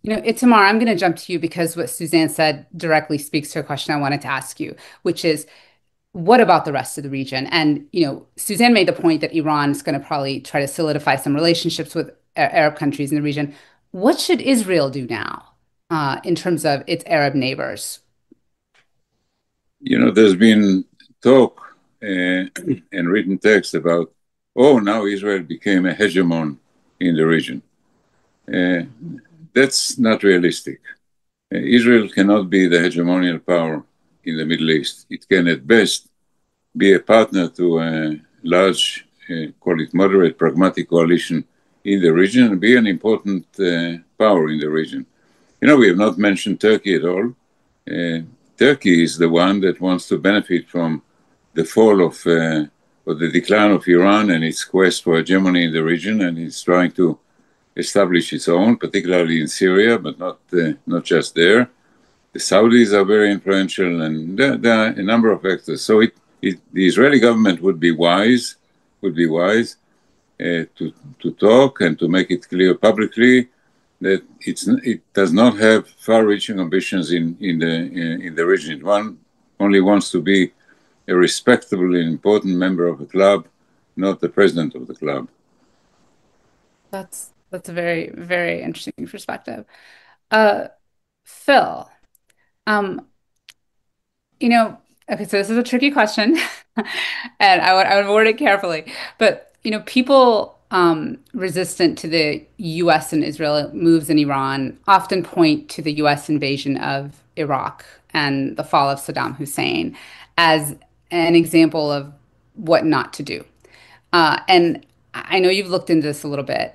Itamar, I'm going to jump to you because what Suzanne said directly speaks to a question I wanted to ask you, which is, what about the rest of the region? And, Suzanne made the point that Iran is going to probably try to solidify some relationships with Arab countries in the region. What should Israel do now in terms of its Arab neighbors? There's been talk and written text about, now Israel became a hegemon in the region. That's not realistic. Israel cannot be the hegemonial power in the Middle East. It can at best be a partner to a large, call it moderate, pragmatic coalition in the region and be an important power in the region. We have not mentioned Turkey at all. Turkey is the one that wants to benefit from the fall of or the decline of Iran and its quest for hegemony in the region, and it's trying to establish its own, particularly in Syria, but not just there. The Saudis are very influential, and there are a number of factors. So the Israeli government would be wise to talk and to make it clear publicly that it does not have far-reaching ambitions in the region. It only wants to be a respectable and important member of a club, not the president of the club. That's a very, very interesting perspective. Phil, okay, so this is a tricky question, and I would word it carefully. But people resistant to the U.S. and Israel moves in Iran often point to the U.S. invasion of Iraq and the fall of Saddam Hussein as an example of what not to do. And I know you've looked into this a little bit.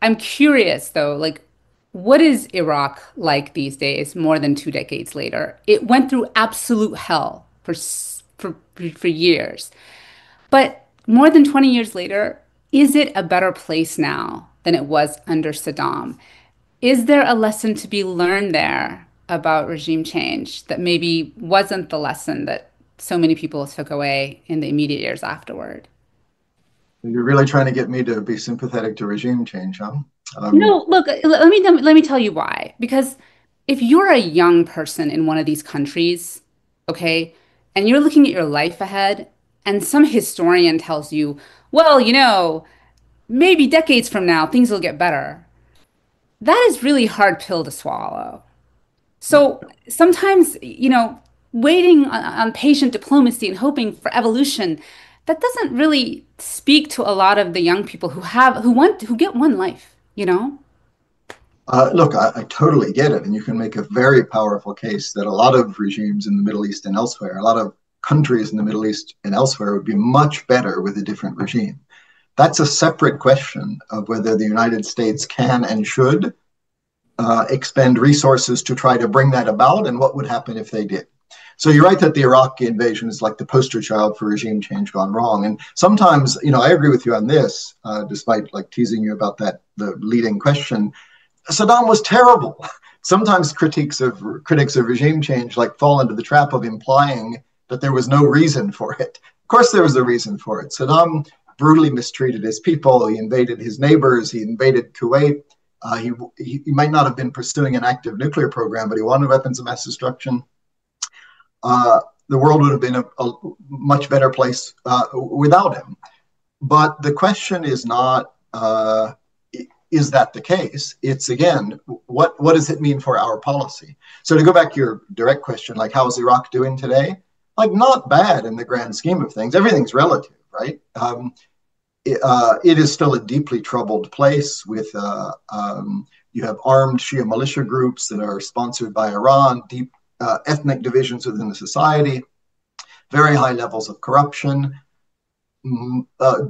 I'm curious, though, what is Iraq like these days, more than 2 decades later? It went through absolute hell for years. But more than 20 years later, is it a better place now than it was under Saddam? Is there a lesson to be learned there about regime change that maybe wasn't the lesson that so many people took away in the immediate years afterward? You're really trying to get me to be sympathetic to regime change, huh? No, look, let me tell you why. Because if you're a young person in one of these countries, okay, and you're looking at your life ahead, and some historian tells you, well, maybe decades from now, things will get better. That is really hard pill to swallow. So sometimes, waiting on patient diplomacy and hoping for evolution, that doesn't really speak to a lot of the young people who get one life, Look, I totally get it. And you can make a very powerful case that a lot of regimes in the Middle East and elsewhere, a lot of countries in the Middle East and elsewhere would be much better with a different regime. That's a separate question of whether the United States can and should expend resources to try to bring that about and what would happen if they did. So you're right that the Iraqi invasion is like the poster child for regime change gone wrong. And sometimes, I agree with you on this, despite like teasing you about that, the leading question. Saddam was terrible. Sometimes critics of regime change like fall into the trap of implying that there was no reason for it. Of course, there was a reason for it. Saddam brutally mistreated his people. He invaded his neighbors. He invaded Kuwait. He might not have been pursuing an active nuclear program, but he wanted weapons of mass destruction. The world would have been a much better place without him. But the question is not, is that the case? It's, again, what does it mean for our policy? So to go back to your direct question, like how is Iraq doing today? Like not bad in the grand scheme of things. Everything's relative, right? It is still a deeply troubled place with, you have armed Shia militia groups that are sponsored by Iran, deep ethnic divisions within the society, very high levels of corruption,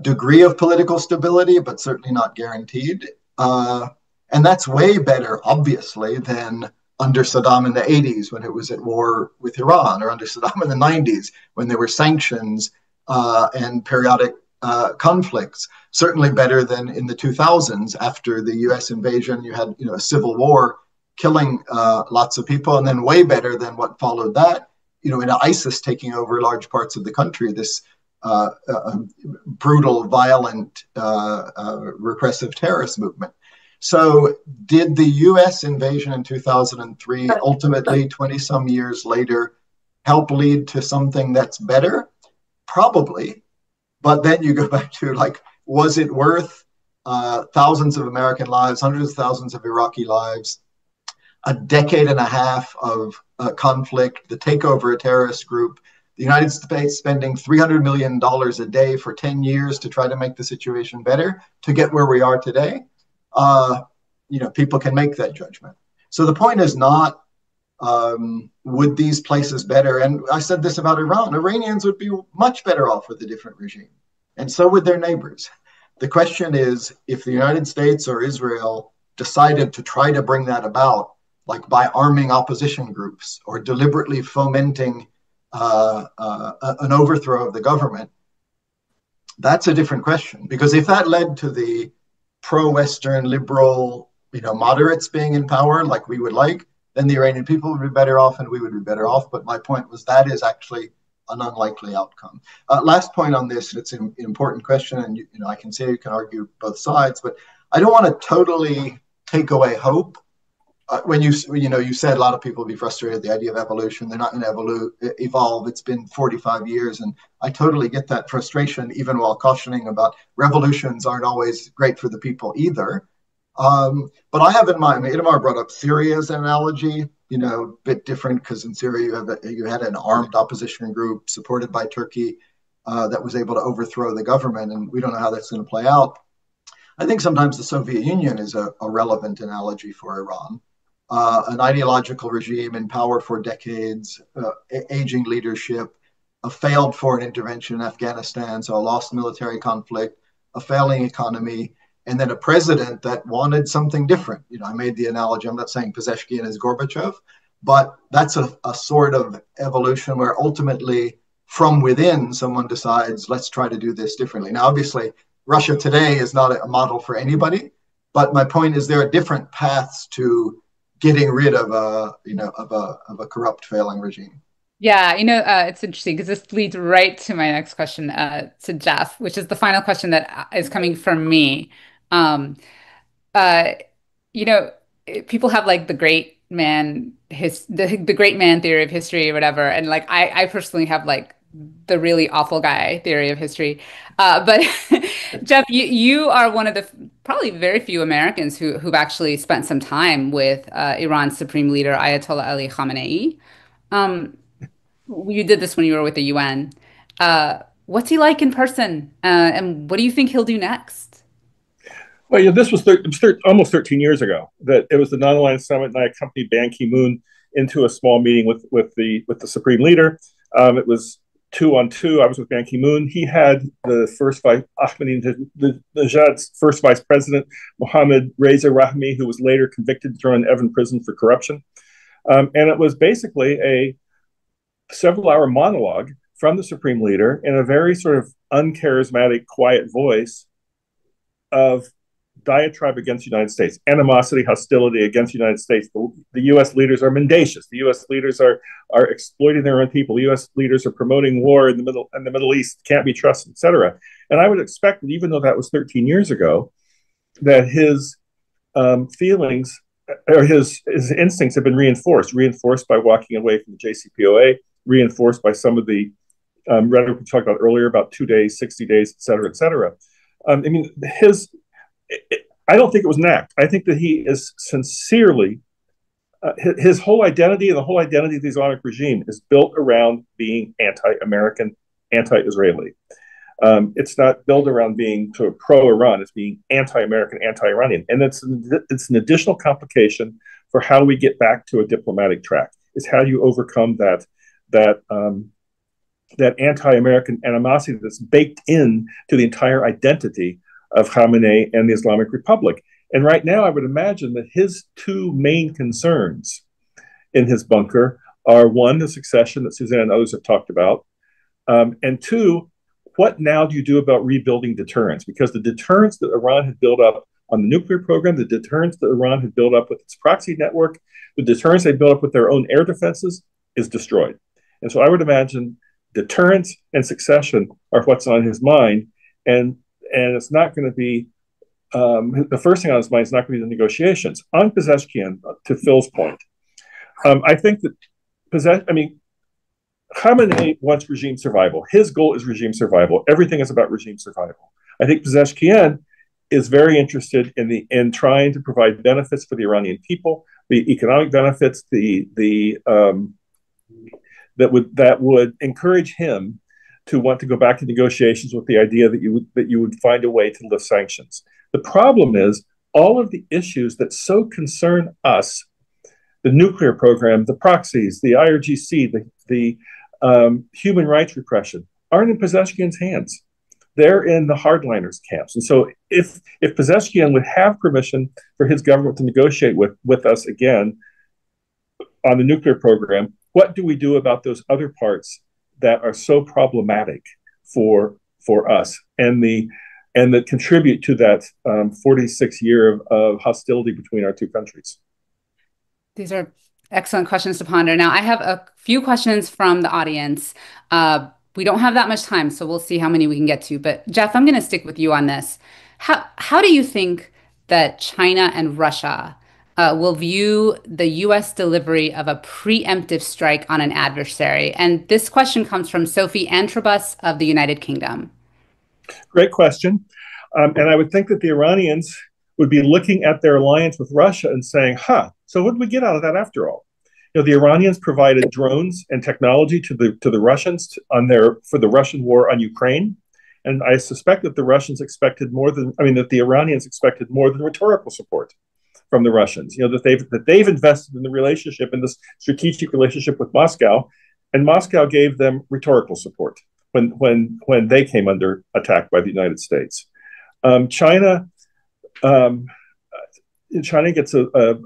degree of political stability, but certainly not guaranteed. And that's way better, obviously, than under Saddam in the 80s when it was at war with Iran, or under Saddam in the 90s when there were sanctions and periodic conflicts. Certainly better than in the 2000s after the US invasion. You had a civil war killing lots of people, and then way better than what followed that, in ISIS taking over large parts of the country, this brutal, violent, repressive terrorist movement. So did the US invasion in 2003 ultimately, 20 some years later, help lead to something that's better? Probably. But then you go back to like, was it worth thousands of American lives, hundreds of thousands of Iraqi lives, a decade and a half of conflict, the takeover of a terrorist group, the United States spending $300 million a day for 10 years to try to make the situation better to get where we are today? People can make that judgment. So the point is not, would these places better? And I said this about Iran. Iranians would be much better off with a different regime. And so would their neighbors. The question is, if the United States or Israel decided to try to bring that about, like by arming opposition groups or deliberately fomenting an overthrow of the government, that's a different question. Because if that led to the pro-Western liberal, moderates being in power like we would like, then the Iranian people would be better off and we would be better off. But my point was that is actually an unlikely outcome. Last point on this, it's an important question, and I can say you can argue both sides, but I don't want to totally take away hope. When you said a lot of people will be frustrated at the idea of evolution. They're not going to evolve. It's been 45 years, and I totally get that frustration, even while cautioning about revolutions aren't always great for the people either. But I have in mind, Itamar brought up Syria as an analogy, a bit different because in Syria you had an armed opposition group supported by Turkey that was able to overthrow the government, and we don't know how that's going to play out. I think sometimes the Soviet Union is a relevant analogy for Iran. An ideological regime in power for decades, aging leadership, a failed foreign intervention in Afghanistan, so a lost military conflict, a failing economy, and then a president that wanted something different. I made the analogy, I'm not saying Pezeshkian is Gorbachev, but that's a sort of evolution where ultimately from within someone decides, let's try to do this differently. Now, obviously, Russia today is not a model for anybody, but my point is there are different paths to getting rid of a corrupt, failing regime. Yeah, it's interesting because this leads right to my next question to Jeff, which is the final question that is coming from me. Um, uh, People have like the the great man theory of history or whatever, and like I personally have like the really awful guy theory of history. But Jeff, you are one of the probably very few Americans who've actually spent some time with Iran's supreme leader Ayatollah Ali Khamenei. Um, you did this when you were with the UN. What's he like in person? And what do you think he'll do next? Well, yeah, this was almost 13 years ago that it was the non-aligned summit, and I accompanied Ban Ki-moon into a small meeting with the supreme leader. It was 2-on-2. I was with Ban Ki-moon. He had the first vice Ahmadinejad's first vice president, Mohammad Reza Rahmi, who was later convicted, thrown in Evin prison for corruption. And it was basically a several-hour monologue from the supreme leader in a very sort of uncharismatic, quiet voice of diatribe against the United States, animosity, hostility against the United States. The U.S. leaders are mendacious. The U.S. leaders are exploiting their own people. The U.S. leaders are promoting war in the Middle East, can't be trusted, etc. And I would expect that even though that was 13 years ago, that his feelings or his instincts have been reinforced by walking away from the JCPOA, reinforced by some of the rhetoric we talked about earlier about 2 days, 60 days, et cetera, et cetera. I mean, I don't think it was an act. I think that he is sincerely, his whole identity and the whole identity of the Islamic regime is built around being anti-American, anti-Israeli. It's not built around being sort of pro-Iran. It's being anti-American, anti-Iranian. And it's an additional complication for how we get back to a diplomatic track. Is how you overcome that anti-American animosity that's baked in to the entire identity of Khamenei and the Islamic Republic. And right now, I would imagine that his two main concerns in his bunker are, one, the succession that Suzanne and others have talked about, and two, what now do you do about rebuilding deterrence? Because the deterrence that Iran had built up on the nuclear program, the deterrence that Iran had built up with its proxy network, the deterrence they built up with their own air defenses is destroyed. And so I would imagine deterrence and succession are what's on his mind. And it's not going to be, the first thing on his mind is not going to be the negotiations. On Pezeshkian, to Phil's point, I think that Khamenei wants regime survival. His goal is regime survival. Everything is about regime survival. I think Pezeshkian is very interested in trying to provide benefits for the Iranian people, the economic benefits, that would encourage him to want to go back to negotiations with the idea that you would find a way to lift sanctions. The problem is all of the issues that so concern us, the nuclear program, the proxies, the IRGC, the human rights repression, aren't in Pezeshkian's hands. They're in the hardliners' camps. And so if Pezeshkian would have permission for his government to negotiate with us again on the nuclear program, what do we do about those other parts that are so problematic for us and that contribute to that 46 year of hostility between our two countries? These are excellent questions to ponder. Now, I have a few questions from the audience. We don't have that much time, so we'll see how many we can get to. But Jeff, I'm going to stick with you on this. How do you think that China and Russia will view the U.S. delivery of a preemptive strike on an adversary? And this question comes from Sophie Antrobus of the United Kingdom. Great question. And I would think that the Iranians would be looking at their alliance with Russia and saying, so what did we get out of that after all? You know, the Iranians provided drones and technology to the Russians for the Russian war on Ukraine. And I suspect that the Iranians expected more than rhetorical support from the Russians. You know, that they've invested in the relationship, in this strategic relationship with Moscow, and Moscow gave them rhetorical support when they came under attack by the United States. China gets a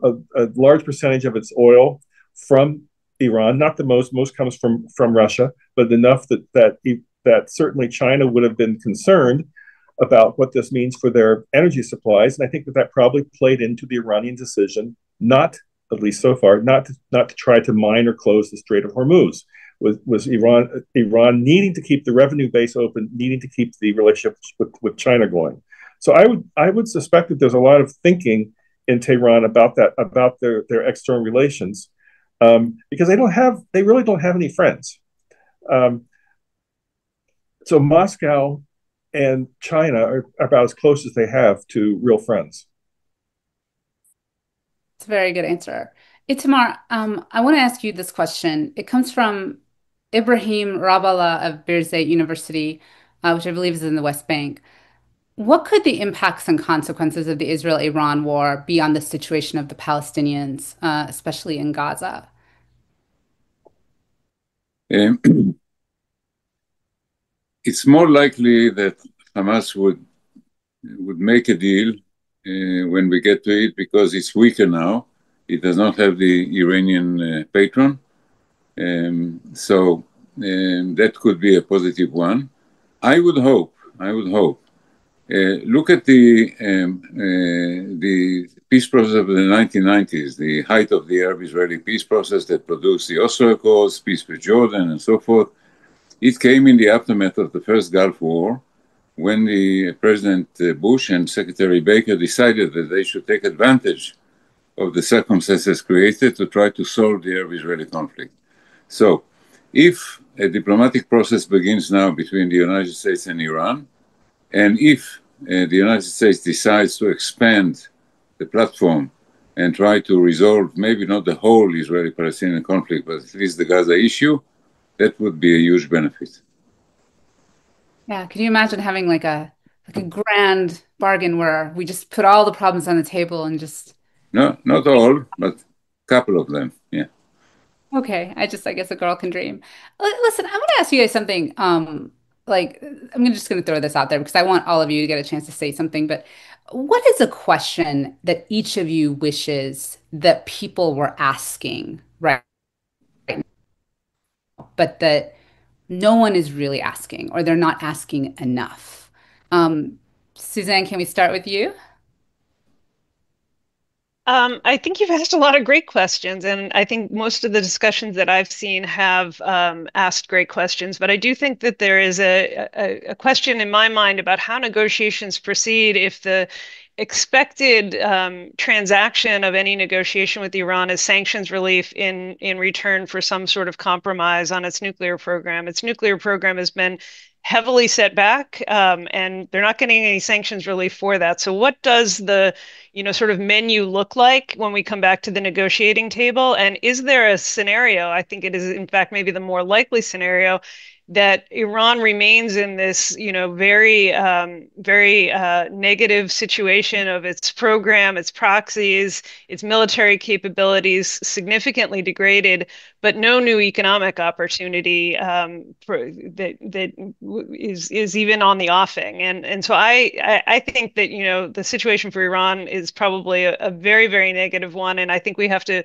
large percentage of its oil from Iran, not the most comes from Russia, but enough that certainly China would have been concerned about what this means for their energy supplies. And I think that probably played into the Iranian decision not, at least so far, not to try to mine or close the Strait of Hormuz. Was Iran needing to keep the revenue base open, needing to keep the relationship with China going. So I would suspect that there's a lot of thinking in Tehran about their external relations, because they really don't have any friends. So Moscow and China are about as close as they have to real friends. It's a very good answer. Itamar, I want to ask you this question. It comes from Ibrahim Rabala of Birzeit University, which I believe is in the West Bank. what could the impacts and consequences of the Israel-Iran war be on the situation of the Palestinians, especially in Gaza? Um, it's more likely that Hamas would make a deal when we get to it, because it's weaker now. It does not have the Iranian patron. So that could be a positive one. I would hope. Look at the peace process of the 1990s, the height of the Arab-Israeli peace process that produced the Oslo Accords, peace with Jordan, and so forth. It came in the aftermath of the first Gulf War, when the President Bush and Secretary Baker decided that they should take advantage of the circumstances created to try to solve the Arab-Israeli conflict. So, if a diplomatic process begins now between the United States and Iran, and if the United States decides to expand the platform and try to resolve maybe not the whole Israeli-Palestinian conflict, but at least the Gaza issue, that would be a huge benefit. Yeah, can you imagine having like a grand bargain where we just put all the problems on the table and just No, not all, but a couple of them. Yeah. okay, I guess a girl can dream. Listen, I'm gonna ask you guys something. Like I'm just gonna throw this out there because I want all of you to get a chance to say something. But what is a question that each of you wishes that people were asking right now, but that no one is really asking, or they're not asking enough? Suzanne, can we start with you? I think you've asked a lot of great questions, and I think most of the discussions that I've seen have asked great questions. But I do think that there is a question in my mind about how negotiations proceed if the expected transaction of any negotiation with Iran is sanctions relief in return for some sort of compromise on its nuclear program. Its nuclear program has been heavily set back, and they're not getting any sanctions relief for that. So what does the sort of menu look like when we come back to the negotiating table? And is there a scenario, I think it is in fact maybe the more likely scenario, that Iran remains in this, very negative situation of its program, its proxies, its military capabilities significantly degraded, but no new economic opportunity that is even on the offing. And so I think that the situation for Iran is probably a very, very negative one, and I think we have to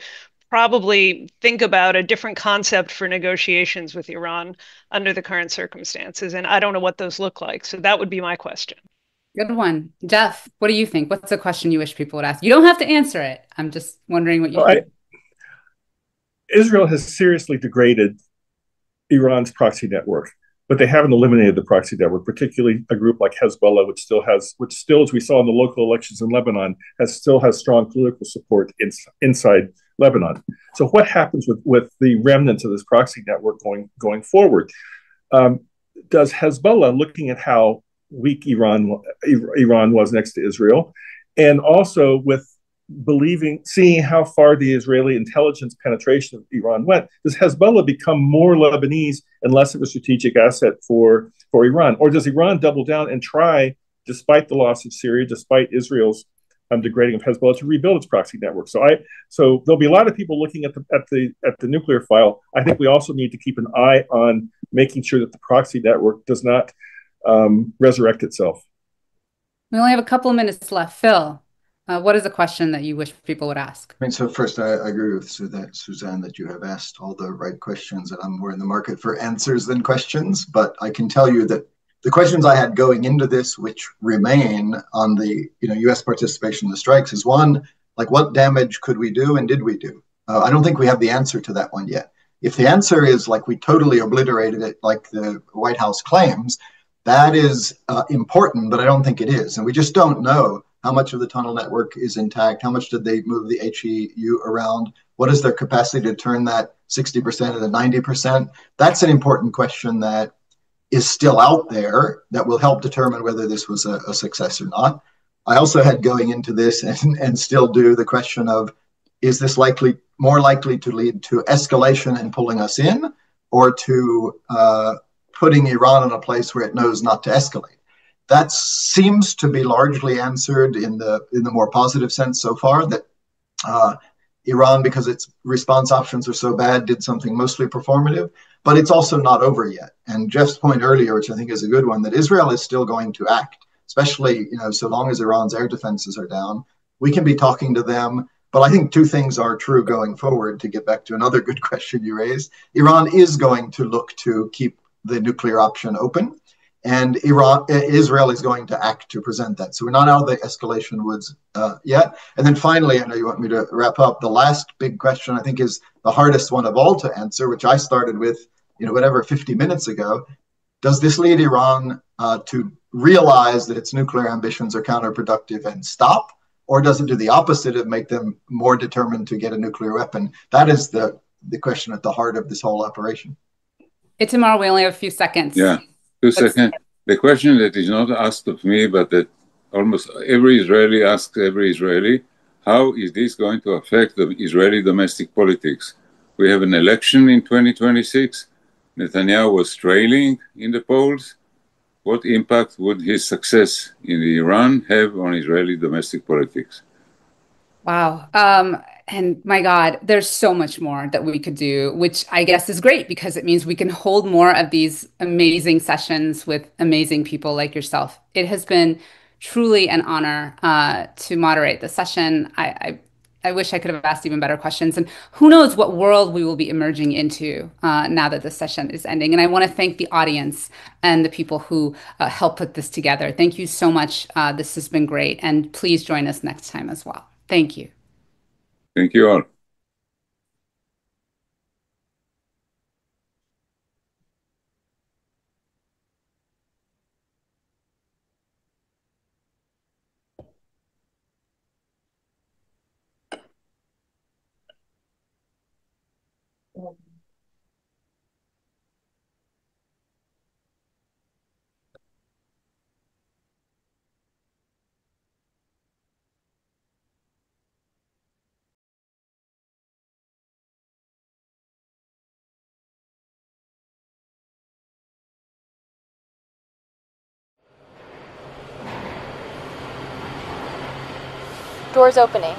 probably think about a different concept for negotiations with Iran under the current circumstances. And I don't know what those look like. So that would be my question. Good one. Jeff, what do you think? What's a question you wish people would ask? You don't have to answer it. I'm just wondering what you think. Israel has seriously degraded Iran's proxy network, but they haven't eliminated the proxy network, particularly a group like Hezbollah, which still, as we saw in the local elections in Lebanon, still has strong political support inside Lebanon. So what happens with the remnants of this proxy network going forward? Does Hezbollah, looking at how weak Iran was next to Israel, and also with seeing how far the Israeli intelligence penetration of Iran went, does Hezbollah become more Lebanese and less of a strategic asset for Iran? Or does Iran double down and try, despite the loss of Syria, despite Israel's degrading of Hezbollah, to rebuild its proxy network? So there'll be a lot of people looking at the nuclear file. I think we also need to keep an eye on making sure that the proxy network does not resurrect itself. We only have a couple of minutes left. Phil, what is a question that you wish people would ask? I mean, so first, I agree with Suzanne that you have asked all the right questions, and I'm more in the market for answers than questions. But I can tell you that the questions I had going into this, which remain on the U.S. participation in the strikes, is one, like, what damage could we do and did we do? I don't think we have the answer to that one yet. If the answer is like we totally obliterated it, like the White House claims, that is important, but I don't think it is. And we just don't know how much of the tunnel network is intact. How much did they move the HEU around? What is their capacity to turn that 60% into 90%? That's an important question that is still out there that will help determine whether this was a success or not. I also had going into this and still do the question of, is this more likely to lead to escalation and pulling us in, or to putting Iran in a place where it knows not to escalate? That seems to be largely answered in the more positive sense so far, that Iran, because its response options are so bad, did something mostly performative, but it's also not over yet. And Jeff's point earlier, which I think is a good one, that Israel is still going to act, especially, so long as Iran's air defenses are down. We can be talking to them, but I think two things are true going forward, to get back to another good question you raised. Iran is going to look to keep the nuclear option open, and Israel is going to act to present that. So we're not out of the escalation woods yet. And then finally, I know you want me to wrap up, the last big question I think is the hardest one of all to answer, which I started with, 50 minutes ago. Does this lead Iran to realize that its nuclear ambitions are counterproductive and stop? Or does it do the opposite and make them more determined to get a nuclear weapon? That is the question at the heart of this whole operation. Itamar, we only have a few seconds. Yeah, 2 seconds. The question that is not asked of me, but that almost every Israeli asks every Israeli, how is this going to affect the Israeli domestic politics? We have an election in 2026. Netanyahu was trailing in the polls. What impact would his success in Iran have on Israeli domestic politics? Wow. And my God, there's so much more that we could do, which I guess is great because it means we can hold more of these amazing sessions with amazing people like yourself. It has been truly an honor to moderate the session. I wish I could have asked even better questions. And who knows what world we will be emerging into now that this session is ending. And I want to thank the audience and the people who helped put this together. Thank you so much. This has been great. And please join us next time as well. Thank you. Thank you all. Doors opening.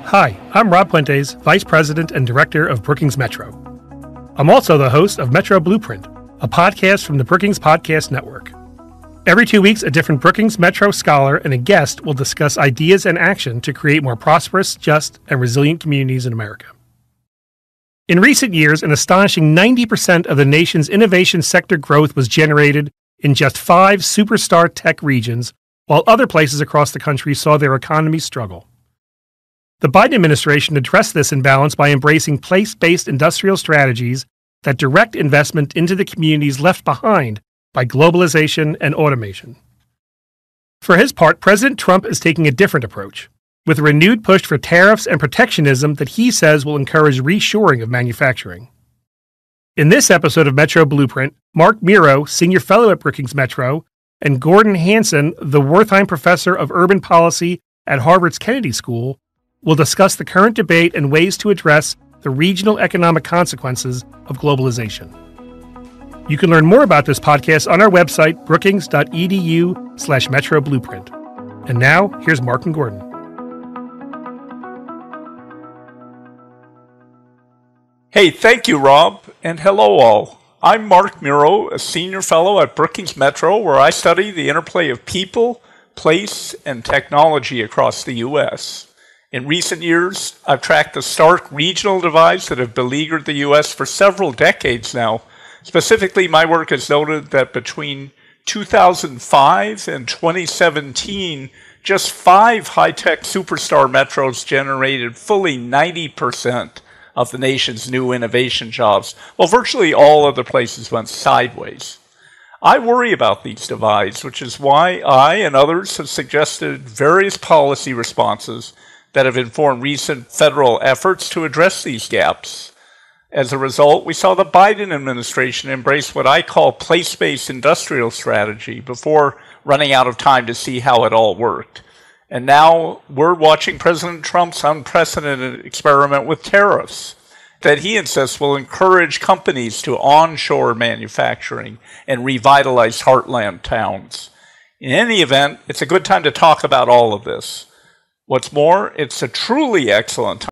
Hi, I'm Rob Puentes, Vice President and Director of Brookings Metro. I'm also the host of Metro Blueprint, a podcast from the Brookings Podcast Network. Every 2 weeks, a different Brookings Metro scholar and a guest will discuss ideas and action to create more prosperous, just, and resilient communities in America. In recent years, an astonishing 90% of the nation's innovation sector growth was generated in just 5 superstar tech regions, while other places across the country saw their economies struggle. The Biden administration addressed this imbalance by embracing place-based industrial strategies that direct investment into the communities left behind by globalization and automation. For his part, President Trump is taking a different approach, with a renewed push for tariffs and protectionism that he says will encourage reshoring of manufacturing. In this episode of Metro Blueprint, Mark Miro, Senior Fellow at Brookings Metro, and Gordon Hanson, the Wertheim Professor of Urban Policy at Harvard's Kennedy School, will discuss the current debate and ways to address the regional economic consequences of globalization. You can learn more about this podcast on our website, brookings.edu/Metro Blueprint. And now, here's Mark and Gordon. Hey, thank you, Rob, and hello all. I'm Mark Miro, a senior fellow at Brookings Metro, where I study the interplay of people, place, and technology across the U.S. In recent years, I've tracked the stark regional divides that have beleaguered the U.S. for several decades now. Specifically, my work has noted that between 2005 and 2017, just 5 high-tech superstar metros generated fully 90% of the nation's new innovation jobs, while virtually all other places went sideways. I worry about these divides, which is why I and others have suggested various policy responses that have informed recent federal efforts to address these gaps. As a result, we saw the Biden administration embrace what I call place-based industrial strategy before running out of time to see how it all worked. And now we're watching President Trump's unprecedented experiment with tariffs. that he insists will encourage companies to onshore manufacturing and revitalize heartland towns. In any event, it's a good time to talk about all of this. What's more, it's a truly excellent time